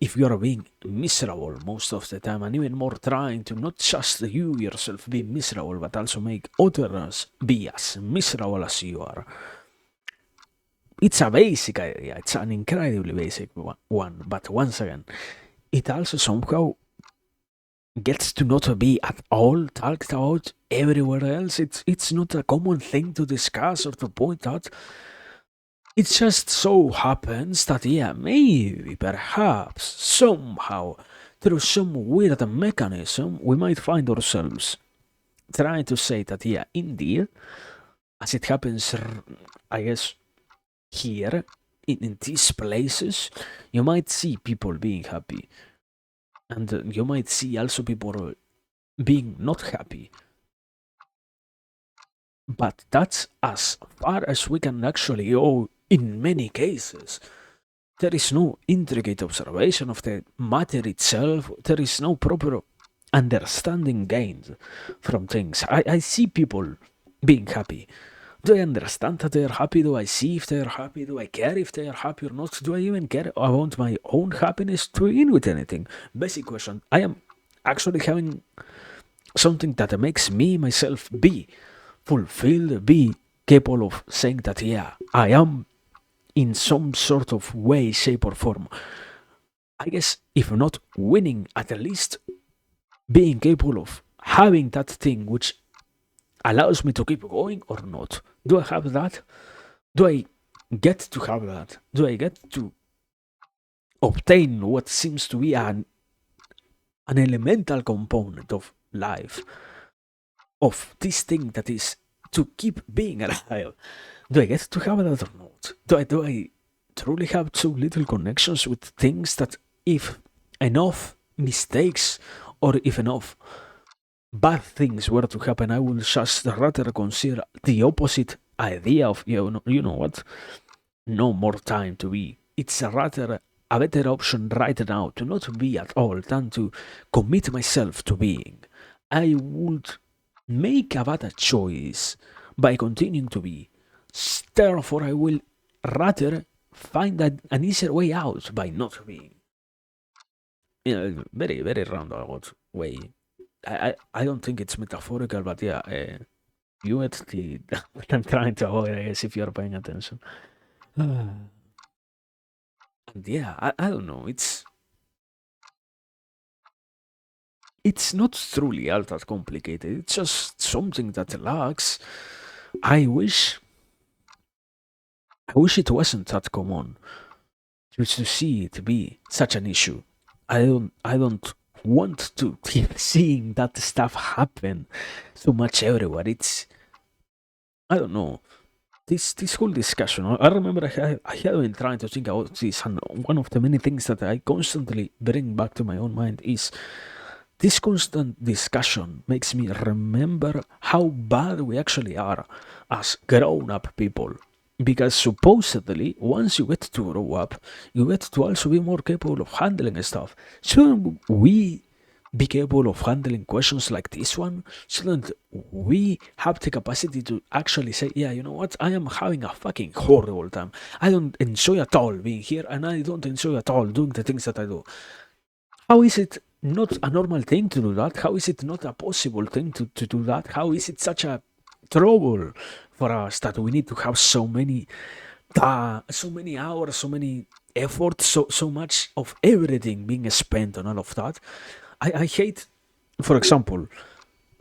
if you are being miserable most of the time, and even more trying to not just you yourself be miserable but also make others be as miserable as you are. It's a basic idea, it's an incredibly basic one, but once again, it also somehow gets to not be at all talked about everywhere else. It's not a common thing to discuss or to point out. It just so happens that, yeah, maybe, perhaps, somehow, through some weird mechanism, we might find ourselves trying to say that, yeah, indeed, as it happens, I guess, here, in these places, you might see people being happy. And you might see also people being not happy. But that's as far as we can actually go in many cases. There is no intricate observation of the matter itself. There is no proper understanding gained from things. I see people being happy. Do I understand that they are happy? Do I see if they are happy? Do I care if they are happy or not? Do I even care about my own happiness to begin with anything? Basic question. I am actually having something that makes me myself be fulfilled, be capable of saying that, yeah, I am in some sort of way, shape, or form. I guess if not winning, at least being capable of having that thing which allows me to keep going or not. Do I have that? Do I get to have that? Do I get to obtain what seems to be an elemental component of life, of this thing that is to keep being alive? Do I get to have that or not? Do I truly have so little connections with things that if enough mistakes or if enough bad things were to happen, I would just rather consider the opposite idea of, you know what? No more time to be. It's rather a better option right now to not be at all than to commit myself to being. I would make a better choice by continuing to be. Therefore, I will rather find an easier way out by not being. Very, very roundabout way. I don't think it's metaphorical, but yeah, you get the what I'm trying to avoid, I guess, if you're paying attention. And yeah, I don't know. It's not truly all that complicated. It's just something that lacks. I wish I wish it wasn't that common to see it be such an issue. I don't want to keep seeing that stuff happen so much everywhere. It's, I don't know. This whole discussion. I remember I had been trying to think about this, and one of the many things that I constantly bring back to my own mind is this constant discussion makes me remember how bad we actually are as grown up people. Because supposedly, once you get to grow up, you get to also be more capable of handling stuff. Shouldn't we be capable of handling questions like this one? Shouldn't we have the capacity to actually say, yeah, you know what, I am having a fucking horrible time. I don't enjoy at all being here, and I don't enjoy at all doing the things that I do. How is it not a normal thing to do that? How is it not a possible thing to do that? How is it such a trouble for us that we need to have so many hours, so many efforts, so much of everything being spent on all of that? I hate, for example,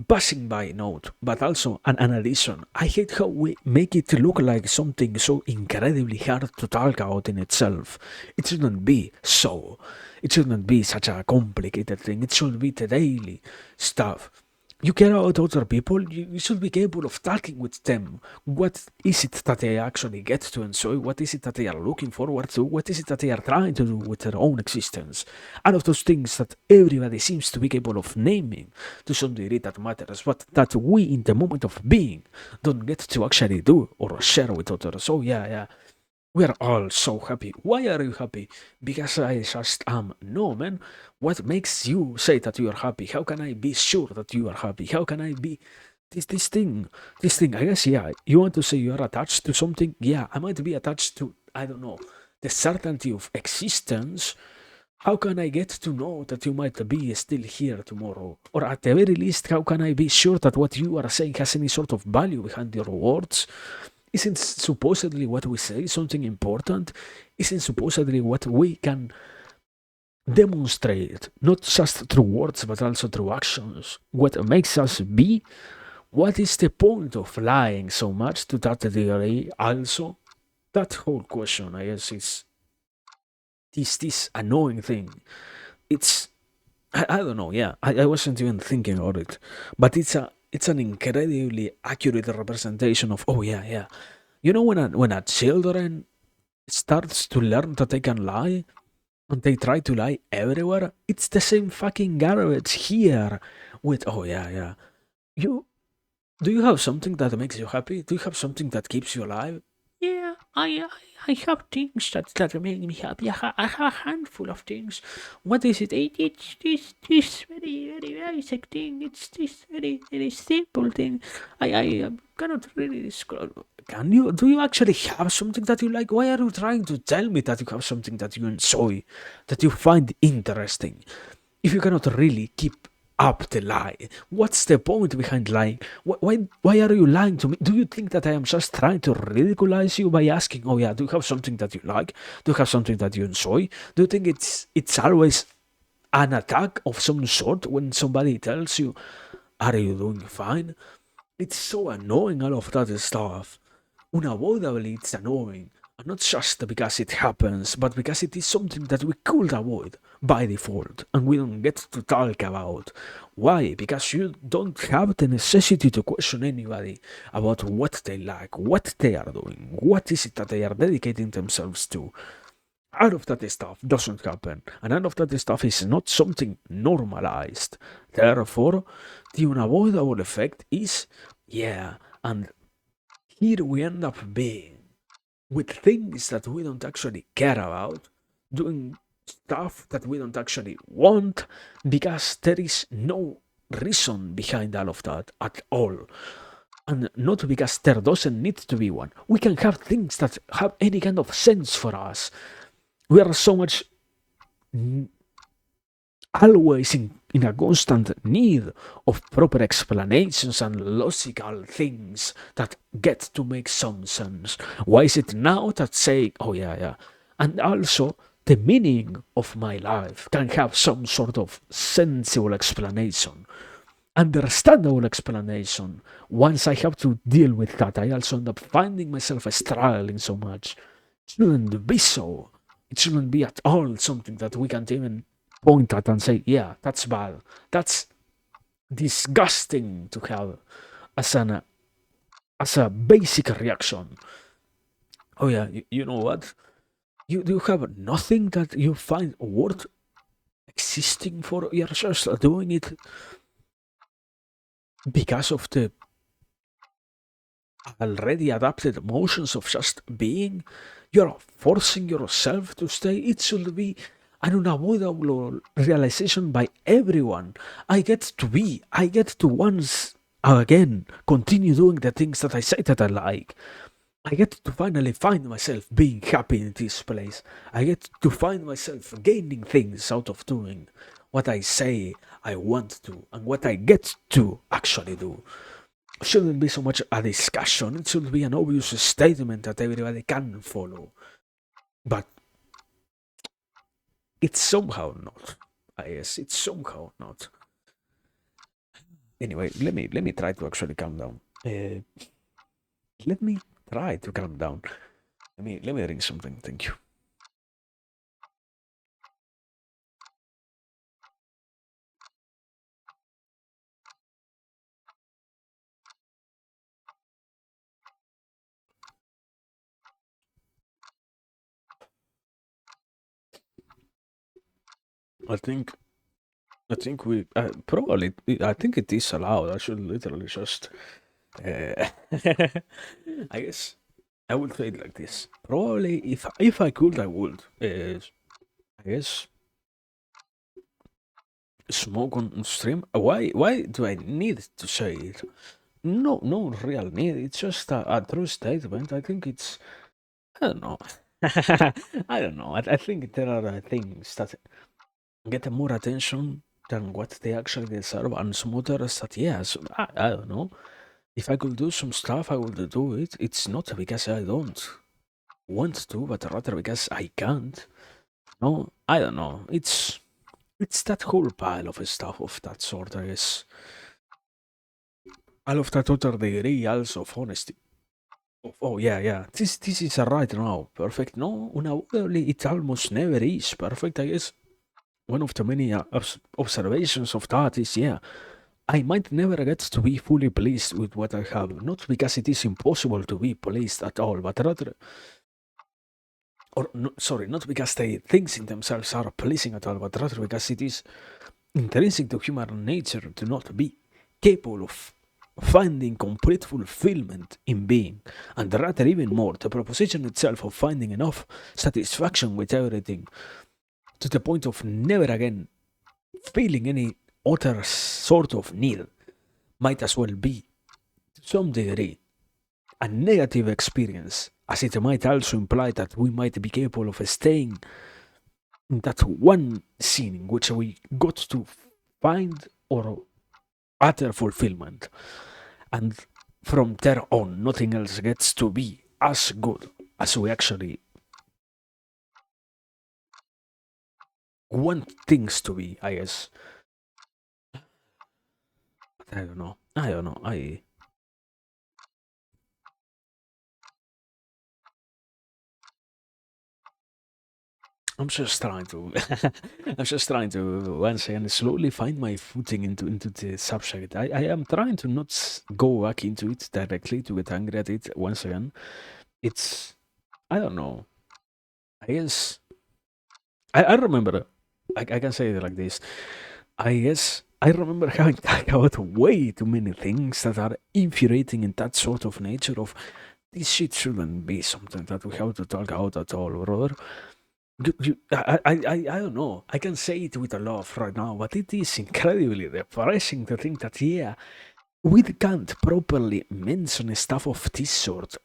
passing by note, but also an addition. I hate how we make it look like something so incredibly hard to talk about in itself. It shouldn't be so. It shouldn't be such a complicated thing. It should be the daily stuff. You care about other people, you should be capable of talking with them. What is it that they actually get to enjoy? What is it that they are looking forward to? What is it that they are trying to do with their own existence? All of those things that everybody seems to be capable of naming to some degree that matters, but that we in the moment of being don't get to actually do or share with others. So yeah, we are all so happy. Why are you happy? Because I just am. No, man. What makes you say that you are happy? How can I be sure that you are happy? How can I be this thing? This thing. I guess yeah. You want to say you are attached to something? Yeah, I might be attached to, I don't know, the certainty of existence. How can I get to know that you might be still here tomorrow? Or at the very least, how can I be sure that what you are saying has any sort of value behind your words? Isn't supposedly what we say something important? Isn't supposedly what we can demonstrate, not just through words but also through actions, what makes us be? What is the point of lying so much to that degree? Also, that whole question, I guess, is this annoying thing. It's I don't know. Yeah, I wasn't even thinking about it, but it's an incredibly accurate representation of, oh yeah. You know, when a children starts to learn that they can lie and they try to lie everywhere, it's the same fucking garbage here with, oh yeah. You Do you have something that makes you happy? Do you have something that keeps you alive? Yeah, I have things that make me happy. I have a handful of things. What is it? It's this very basic thing. It's this very simple thing. I cannot really describe. Can you? Do you actually have something that you like? Why are you trying to tell me that you have something that you enjoy, that you find interesting? If you cannot really keep up the lie, what's the point behind lying? Why are you lying to me? Do you think that I am just trying to ridiculize you by asking, oh yeah, do you have something that you like? Do you have something that you enjoy? Do you think it's always an attack of some sort when somebody tells you, are you doing fine? It's so annoying, all of that stuff. Unavoidably, it's annoying. And not just because it happens, but because it is something that we could avoid by default and we don't get to talk about. Why? Because you don't have the necessity to question anybody about what they like, what they are doing, what is it that they are dedicating themselves to. All of that stuff doesn't happen, and all of that stuff is not something normalized. Therefore, the unavoidable effect is, yeah, and here we end up being with things that we don't actually care about, doing stuff that we don't actually want, because there is no reason behind all of that at all. And not because there doesn't need to be one. We can have things that have any kind of sense for us. We are so much always in a constant need of proper explanations and logical things that get to make some sense. Why is it now that saying, oh yeah, and also the meaning of my life can have some sort of sensible explanation, understandable explanation? Once I have to deal with that, I also end up finding myself struggling so much. It shouldn't be so. It shouldn't be at all something that we can't even point at and say, yeah, that's bad. That's disgusting to have as an as a basic reaction. Oh yeah, you know what? You do have nothing that you find worth existing for. You're just doing it because of the already adapted emotions of just being. You're forcing yourself to stay. It should be an unavoidable realization by everyone. I get to once again continue doing the things that I say that I like. I get to finally find myself being happy in this place. I get to find myself gaining things out of doing what I say I want to and what I get to actually do. Shouldn't be so much a discussion, it should be an obvious statement that everybody can follow. But it's somehow not. Yes, it's somehow not. Anyway, let me try to actually calm down. Let me try to calm down. Let me drink something. Thank you. I think I think we probably I think it is allowed. I should literally just uh, I guess I would say it like this. Probably if I could I would. I guess smoke on stream. Why do I need to say it? No real need. It's just a true statement. I think it's I don't know. I don't know. I think there are things that get more attention than what they actually deserve, and some others that yes, I don't know. If I could do some stuff, I would do it. It's not because I don't want to, but rather because I can't. No, I don't know. It's that whole pile of stuff of that sort. I guess I love that other degree also of honesty. Oh yeah. This is a right now perfect. No, unavoidably it almost never is perfect. I guess one of the many observations of that is yeah, I might never get to be fully pleased with what I have, not because it is impossible to be pleased at all, but rather, or no, sorry, not because the things in themselves are pleasing at all, but rather because it is intrinsic to human nature to not be capable of finding complete fulfillment in being, and rather even more, the proposition itself of finding enough satisfaction with everything to the point of never again feeling any other sort of need might as well be, to some degree, a negative experience, as it might also imply that we might be capable of staying in that one scene in which we got to find or utter fulfillment, and from there on, nothing else gets to be as good as we actually want things to be, I guess. But I don't know. I don't know. I'm just trying to, I'm just trying to once again slowly find my footing into the subject. I am trying to not go back into it directly to get angry at it once again. It's I don't know. I guess I remember. I can say it like this. I guess I remember having talked about way too many things that are infuriating in that sort of nature of this shit shouldn't be something that we have to talk about at all, brother. I don't know. I can say it with a laugh right now, but it is incredibly depressing to think that, yeah, we can't properly mention stuff of this sort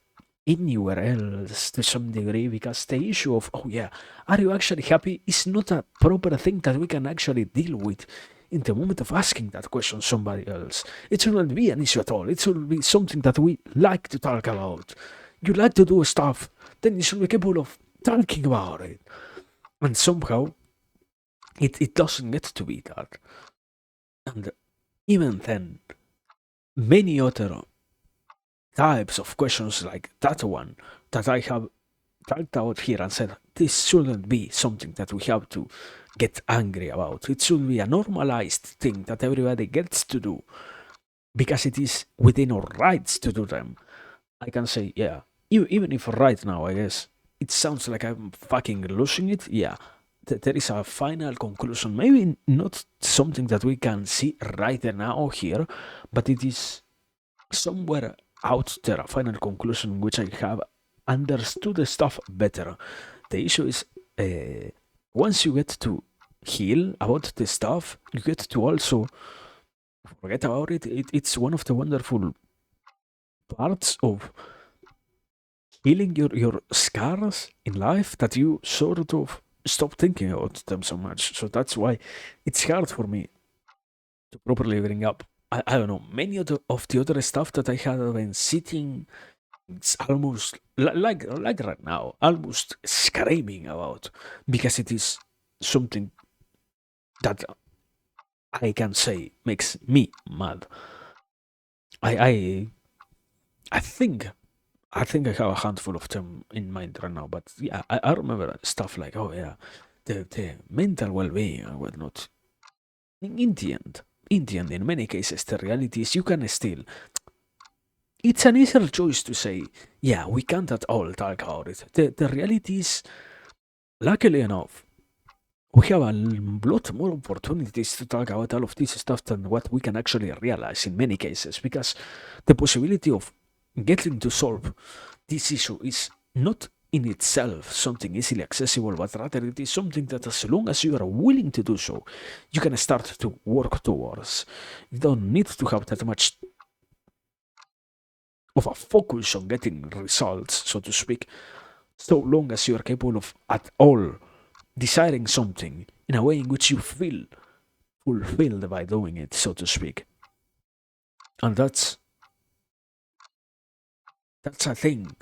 anywhere else to some degree because the issue of, oh yeah, are you actually happy is not a proper thing that we can actually deal with in the moment of asking that question somebody else. It shouldn't be an issue at all. It should be something that we like to talk about. You like to do stuff, then you should be capable of talking about it. And somehow it doesn't get to be that. And even then, many other types of questions like that one that I have talked out here and said this shouldn't be something that we have to get angry about. It should be a normalized thing that everybody gets to do because it is within our rights to do them. I can say, yeah, even if right now, I guess, it sounds like I'm fucking losing it, yeah, there is a final conclusion. Maybe not something that we can see right now here, but it is somewhere out there a final conclusion in which I have understood the stuff better. The issue is, once you get to heal about the stuff, you get to also forget about it. It's one of the wonderful parts of healing your scars in life that you sort of stop thinking about them so much. So that's why it's hard for me to properly bring up. I don't know, many of the other stuff that I had been sitting, it's almost like right now, almost screaming about, because it is something that I can say makes me mad. I I I think I have a handful of them in mind right now, but yeah, I remember stuff like, oh yeah, the mental well-being and whatnot. In the end, in many cases, the reality is you can still. It's an easier choice to say, yeah, we can't at all talk about it. The reality is, luckily enough, we have a lot more opportunities to talk about all of this stuff than what we can actually realize in many cases, because the possibility of getting to solve this issue is not in itself something easily accessible, but rather it is something that, as long as you are willing to do so, you can start to work towards. You don't need to have that much of a focus on getting results, so to speak, so long as you are capable of at all desiring something in a way in which you feel fulfilled by doing it, so to speak. And that's a thing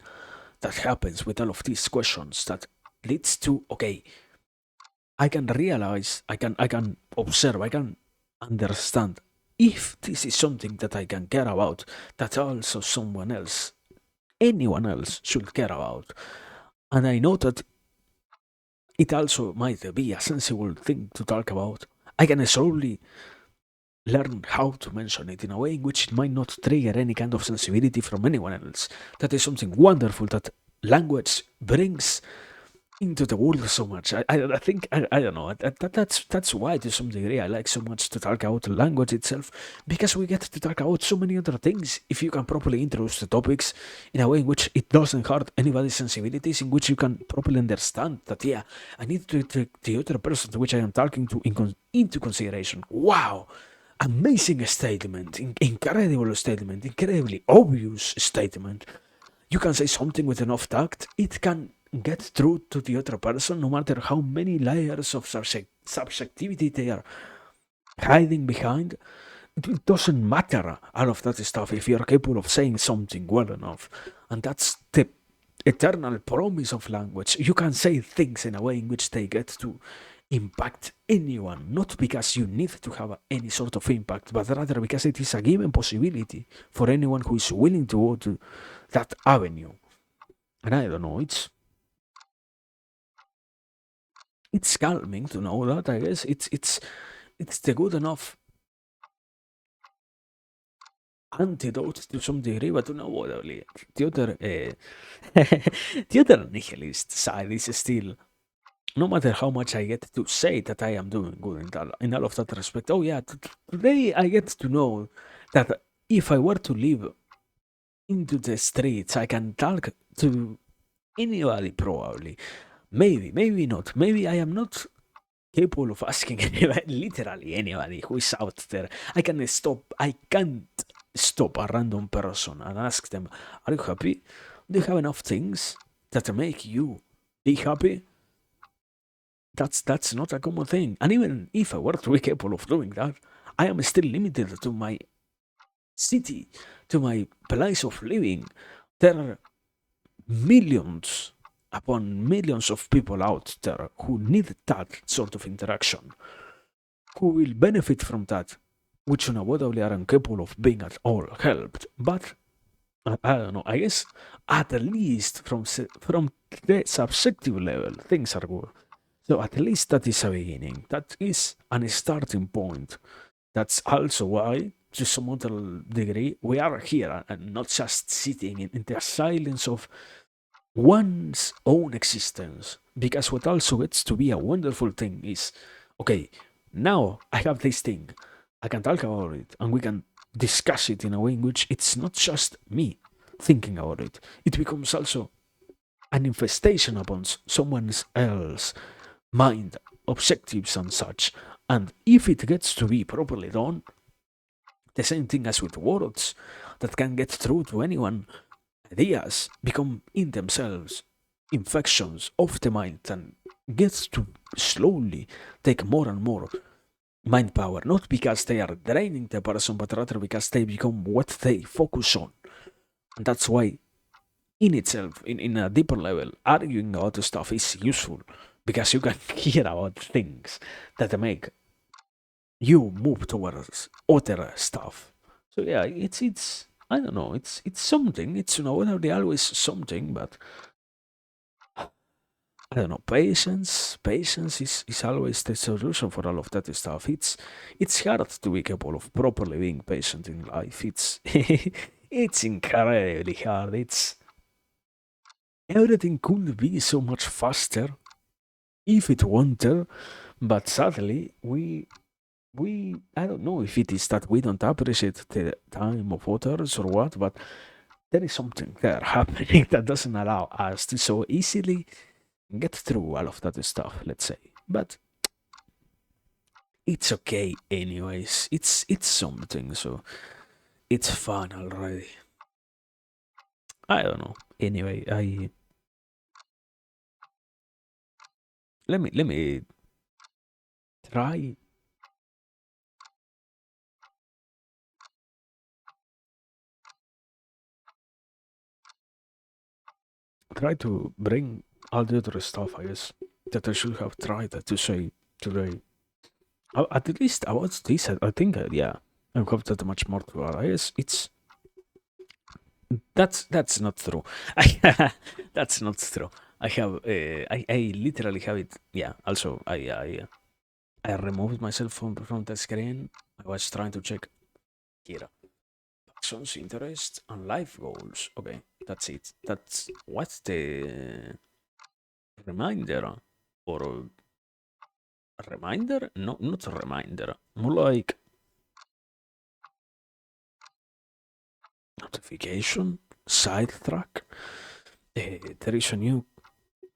that happens with all of these questions that leads to, okay, I can realize, I can observe, I can understand if this is something that I can care about, that also someone else, anyone else should care about. And I know that it also might be a sensible thing to talk about. I can slowly learn how to mention it in a way in which it might not trigger any kind of sensibility from anyone else. That is something wonderful that language brings into the world so much. I think I don't know that's why to some degree I like so much to talk about the language itself, because we get to talk about so many other things if you can properly introduce the topics in a way in which it doesn't hurt anybody's sensibilities, in which you can properly understand that, yeah, I need to take the other person to which I am talking to into consideration. Wow, amazing statement, incredible statement, incredibly obvious statement. You can say something with enough tact, it can get through to the other person, no matter how many layers of subjectivity they are hiding behind. It doesn't matter all of that stuff if you're capable of saying something well enough. And that's the eternal promise of language. You can say things in a way in which they get to impact anyone, not because you need to have any sort of impact, but rather because it is a given possibility for anyone who is willing to go to that avenue. And I don't know, it's calming to know that. I guess it's the good enough antidote to some degree, but you know what, Oli? The other the other nihilist side is still, no matter how much I get to say that I am doing good in all of that respect. Oh yeah, today I get to know that if I were to live into the streets, I can talk to anybody probably. Maybe not. Maybe I am not capable of asking anybody, literally anybody who is out there. I can't stop a random person and ask them, are you happy? Do you have enough things that make you be happy? That's not a common thing. And even if I were to be capable of doing that, I am still limited to my city, to my place of living. There are millions upon millions of people out there who need that sort of interaction, who will benefit from that, which unavoidably are incapable of being at all helped. But I don't know. I guess at least from the subjective level, things are good. So at least that is a beginning. That is a starting point. That's also why, to some other degree, we are here and not just sitting in the silence of one's own existence. Because what also gets to be a wonderful thing is, okay, now I have this thing, I can talk about it, and we can discuss it in a way in which it's not just me. thinking about it. It becomes also an infestation upon someone else's mind, objectives, and such. And if it gets to be properly done, the same thing as with words that can get through to anyone, ideas become in themselves infections of the mind and gets to slowly take more and more mind power, not because they are draining the person, but rather because they become what they focus on. And that's why, in itself, in a deeper level, arguing about the stuff is useful because you can hear about things that make you move towards other stuff. So yeah, it's I don't know, it's something. It's not really always something, but I don't know. Patience is always the solution for all of that stuff. It's hard to be capable of properly being patient in life. It's it's incredibly hard. It's everything could be so much faster if it wanted, but sadly we I don't know if it is that we don't appreciate the time of others or what, but there is something there happening that doesn't allow us to so easily get through all of that stuff, let's say. But it's okay anyways. It's something, so it's fun already. I don't know. Anyway, I let me try try to bring all the other stuff, I guess, that I should have tried to say today. At least about this, I think, yeah, I have that much more to add. I guess it's that's not true. That's not true. I have I literally have it. Yeah. Also, I removed myself from the screen. I was trying to check here. Passions, interest, and life goals. Okay, that's it. That's what's the reminder or a reminder? No, not a reminder. More like notification, sidetrack. There is a new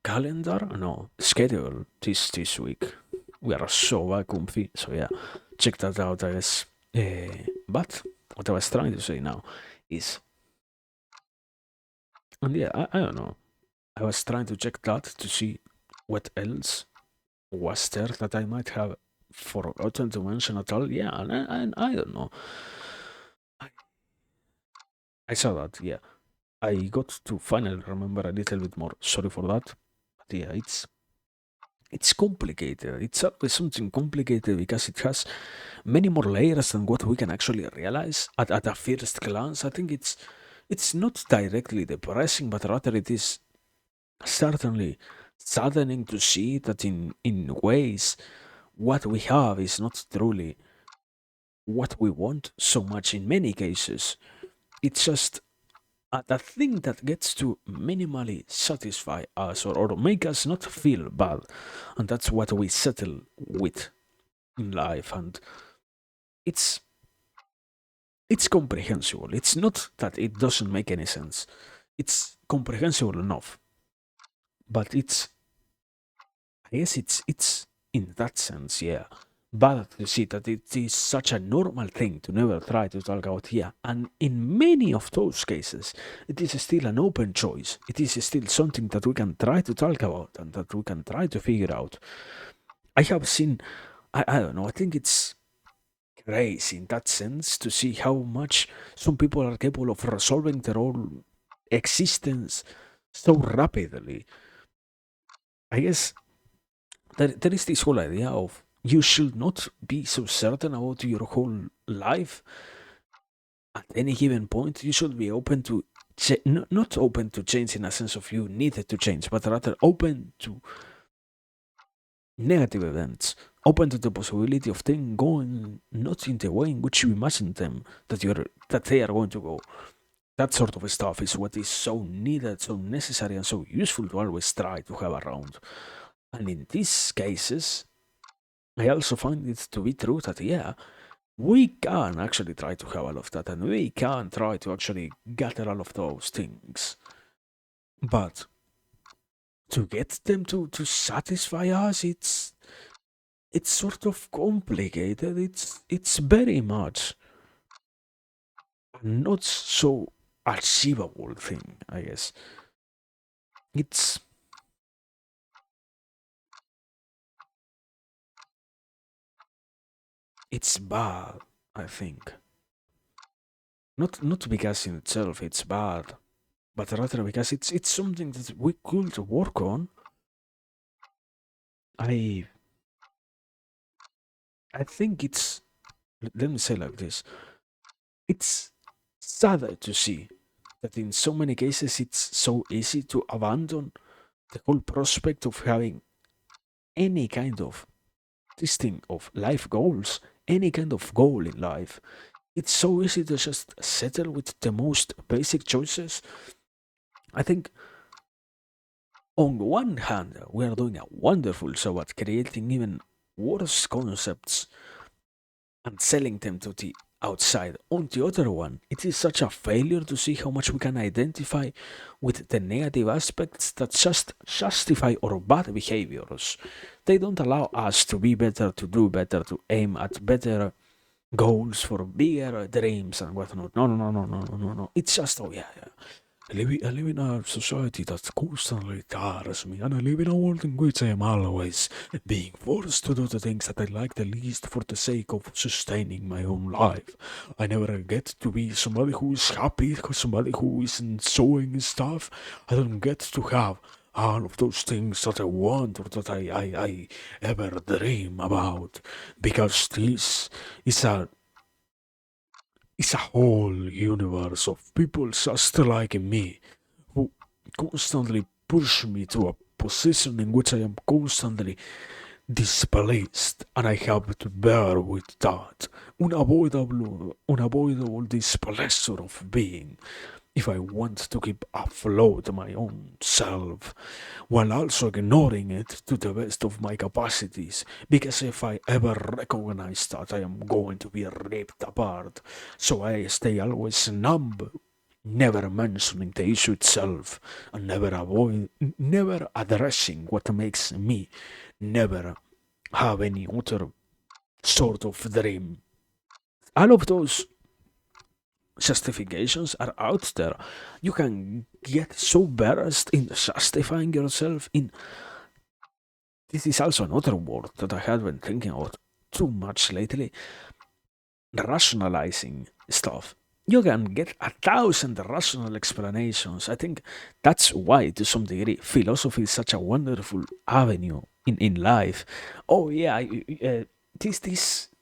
calendar, no schedule this week. We are so comfy, so yeah, check that out, I guess. But what I was trying to say now is, and yeah, I don't know. I was trying to check that to see what else was there that I might have forgotten to mention at all. Yeah, and I don't know. I, I saw that. Yeah, I got to finally remember a little bit more. Sorry for that. But yeah, it's complicated. It's always something complicated because it has many more layers than what we can actually realize at a first glance. I think it's not directly depressing, but rather it is certainly saddening to see that in ways what we have is not truly what we want so much in many cases. It's just the thing that gets to minimally satisfy us or make us not feel bad. And that's what we settle with in life. And it's it's comprehensible. It's not that it doesn't make any sense. It's comprehensible enough. But I guess it's in that sense, yeah. But to see that it is such a normal thing to never try to talk about here. And in many of those cases, it is still an open choice. It is still something that we can try to talk about and that we can try to figure out. I have seen, I don't know, I think it's crazy in that sense to see how much some people are capable of resolving their own existence so rapidly. I guess there is this whole idea of you should not be so certain about your whole life at any given point. You should be open to not open to change in a sense of you needed to change, but rather open to negative events, open to the possibility of things going not in the way in which you imagine them that they are going to go. That sort of stuff is what is so needed, so necessary, and so useful to always try to have around. And in these cases, I also find it to be true that, yeah, we can actually try to have all of that, and we can try to actually gather all of those things. But to get them to satisfy us, it's sort of complicated. It's very much not so achievable thing, I guess. It's it's bad, I think. Not because in itself it's bad, but rather because it's something that we could work on. I I think let me say like this. It's sad to see that in so many cases it's so easy to abandon the whole prospect of having any kind of this thing of life goals, any kind of goal in life. It's so easy to just settle with the most basic choices. I think on one hand, we are doing a wonderful job at creating even worse concepts and selling them to the outside. On the other one, it is such a failure to see how much we can identify with the negative aspects that just justify our bad behaviors. They don't allow us to be better, to do better, to aim at better goals for bigger dreams and whatnot. No, no, no, no, no, no, no, no. It's just, oh yeah, yeah. I live in a society that constantly tires me, and I live in a world in which I am always being forced to do the things that I like the least for the sake of sustaining my own life. I never get to be somebody who is happy, somebody who is enjoying stuff. I don't get to have all of those things that I want or that I ever dream about, because this is a it's a whole universe of people just like me who constantly push me to a position in which I am constantly displaced, and I have to bear with that unavoidable displeasure of being if I want to keep afloat my own self, while also ignoring it to the best of my capacities, because if I ever recognize that, I am going to be ripped apart, so I stay always numb, never mentioning the issue itself, and never addressing what makes me never have any other sort of dream. All of those justifications are out there. You can get so embarrassed in justifying yourself in. This is also another word that I have been thinking about too much lately. Rationalizing stuff. You can get 1,000 rational explanations. I think that's why, to some degree, philosophy is such a wonderful avenue in life. Oh yeah,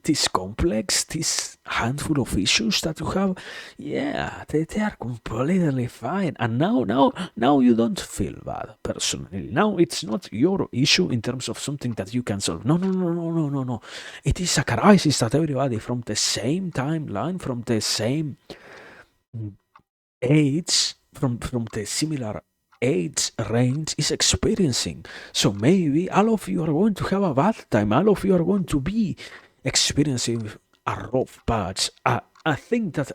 this complex, this handful of issues that you have, yeah, they are completely fine. And now you don't feel bad personally. Now it's not your issue in terms of something that you can solve. No, no, no, no, no, no, no. It is a crisis that everybody from the same timeline, from the same age, from the similar age range is experiencing. So maybe all of you are going to have a bad time. All of you are going to be experiencing a rough patch. A thing that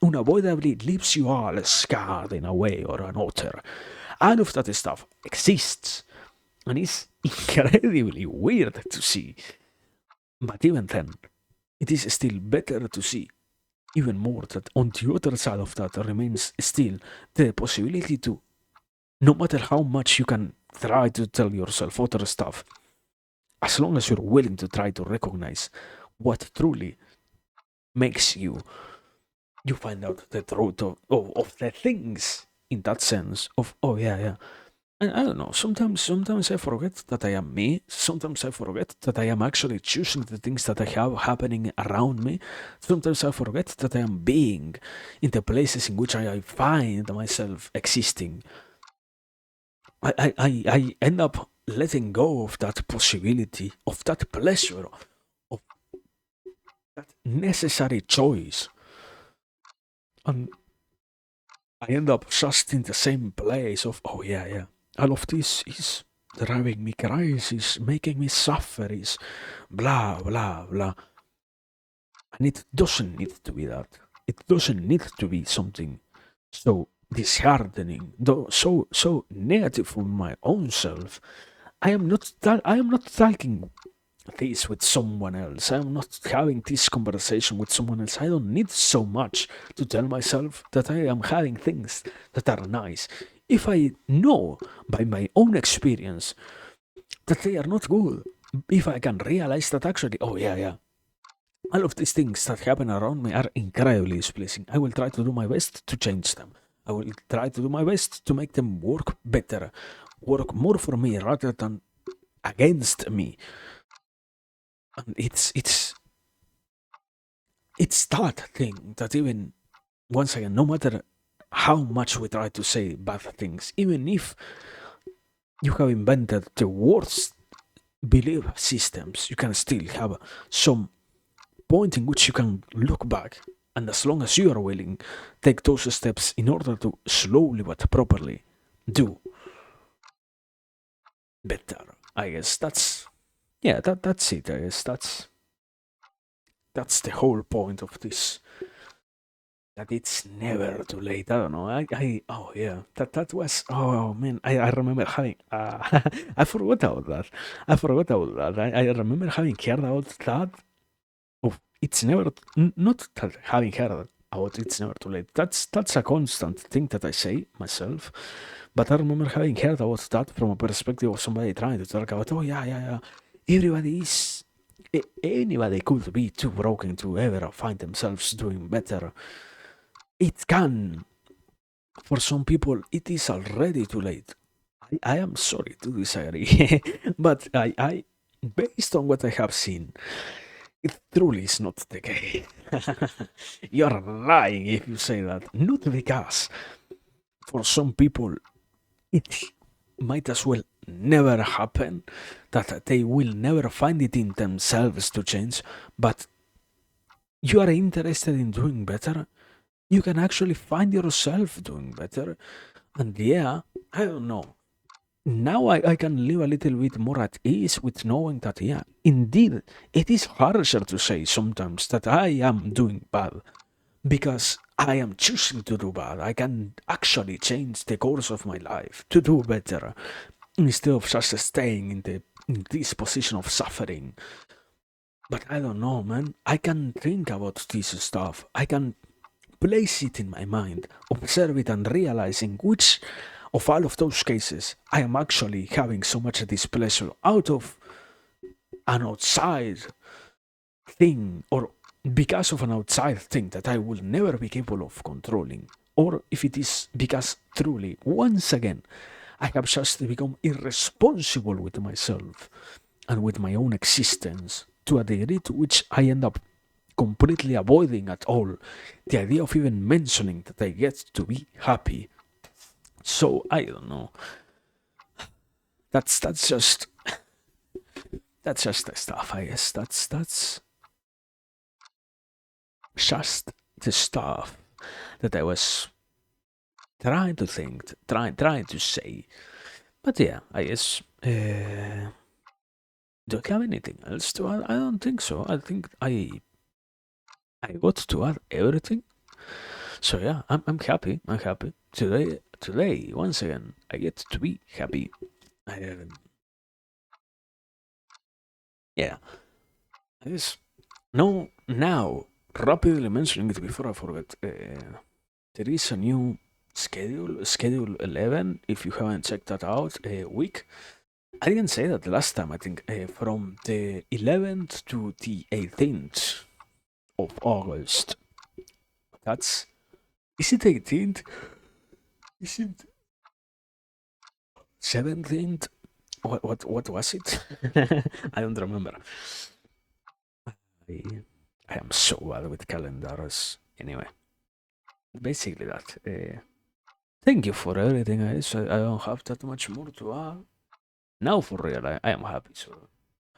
unavoidably leaves you all scarred in a way or another. All of that stuff exists, and it's incredibly weird to see. But even then, it is still better to see even more that on the other side of that remains still the possibility to, no matter how much you can try to tell yourself other stuff, as long as you're willing to try to recognize what truly makes you, you find out the truth of the things in that sense of, oh yeah, yeah. And I don't know, sometimes I forget that I am me. Sometimes I forget that I am actually choosing the things that I have happening around me. Sometimes I forget that I am being in the places in which I find myself existing. I end up letting go of that possibility, of that pleasure, of that necessary choice. And I end up just in the same place of, oh yeah, yeah. All of this is driving me crazy, is making me suffer, is blah, blah, blah. And it doesn't need to be that. It doesn't need to be something so disheartening, though so negative for my own self. I am not talking this with someone else. I'm not having this conversation with someone else. I don't need so much to tell myself that I am having things that are nice. If I know by my own experience that they are not good, if I can realize that actually, oh yeah, yeah, all of these things that happen around me are incredibly displeasing, I will try to do my best to change them. I will try to do my best to make them work better, work more for me rather than against me. And it's that thing that even once again, no matter how much we try to say bad things, even if you have invented the worst belief systems, you can still have some point in which you can look back, and as long as you are willing, take those steps in order to slowly but properly do better. I guess that's yeah, that's it. I guess that's the whole point of this. That it's never too late. I don't know. Oh yeah, that was oh man. I remember having I forgot about that. I forgot about that. I remember having heard about that. Oh, it's never not that having heard about it's never too late. That's a constant thing that I say myself. But I remember having heard about that from a perspective of somebody trying to talk about. Oh yeah, yeah, yeah. Everybody is. Anybody could be too broken to ever find themselves doing better. It can. For some people, it is already too late. I am sorry to disagree, but based on what I have seen, it truly is not the case. You're lying if you say that. Not because for some people it might as well never happen, that they will never find it in themselves to change, but you are interested in doing better, you can actually find yourself doing better. And yeah, I don't know. Now I can live a little bit more at ease with knowing that, yeah, indeed, it is harsher to say sometimes that I am doing bad because I am choosing to do bad. I can actually change the course of my life to do better instead of just staying in this position of suffering. But I don't know, man. I can think about this stuff. I can place it in my mind, observe it, and realizing which of all of those cases I am actually having so much displeasure out of an outside thing, or because of an outside thing that I will never be capable of controlling, or if it is because truly, once again, I have just become irresponsible with myself and with my own existence to a degree to which I end up completely avoiding at all the idea of even mentioning that I get to be happy. So I don't know. That's just the stuff. I guess that's just the stuff that I was trying to think, trying to say. But yeah, I guess. Do I have anything else to add? I don't think so. I think I got to add everything. So yeah, I'm happy. I'm happy today. Once again, I get to be happy. I, yeah, I guess. No, now rapidly mentioning it before I forget. There is a new schedule 11. If you haven't checked that out, week. I didn't say that last time. I think from the 11th to the 18th of August. That's is it 18th? Is it 17th? What was it? I don't remember. I, I am so bad with calendars. Anyway, basically that. Thank you for everything. I don't have that much more to add. Now for real, I am happy. So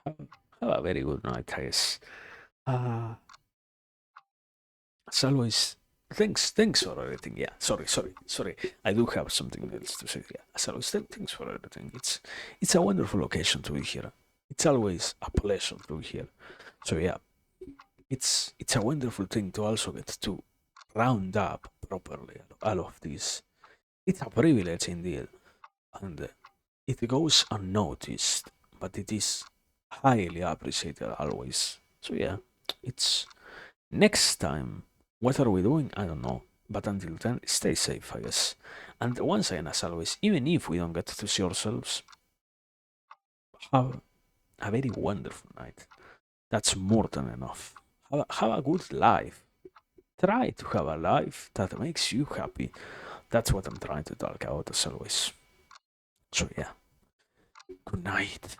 have, have a very good night, guys. Uh, as always, thanks for everything. Yeah, sorry. I do have something else to say. Yeah, as always, thanks for everything. It's a wonderful occasion to be here. It's always a pleasure to be here. So yeah, it's a wonderful thing to also get to round up properly all of this. It's a privilege indeed, and it goes unnoticed, but it is highly appreciated always. So yeah, it's next time. What are we doing? I don't know. But until then, stay safe, I guess. And once again, as always, even if we don't get to see ourselves, have a very wonderful night. That's more than enough. Have a good life. Try to have a life that makes you happy. That's what I'm trying to talk about as always. So yeah, good night.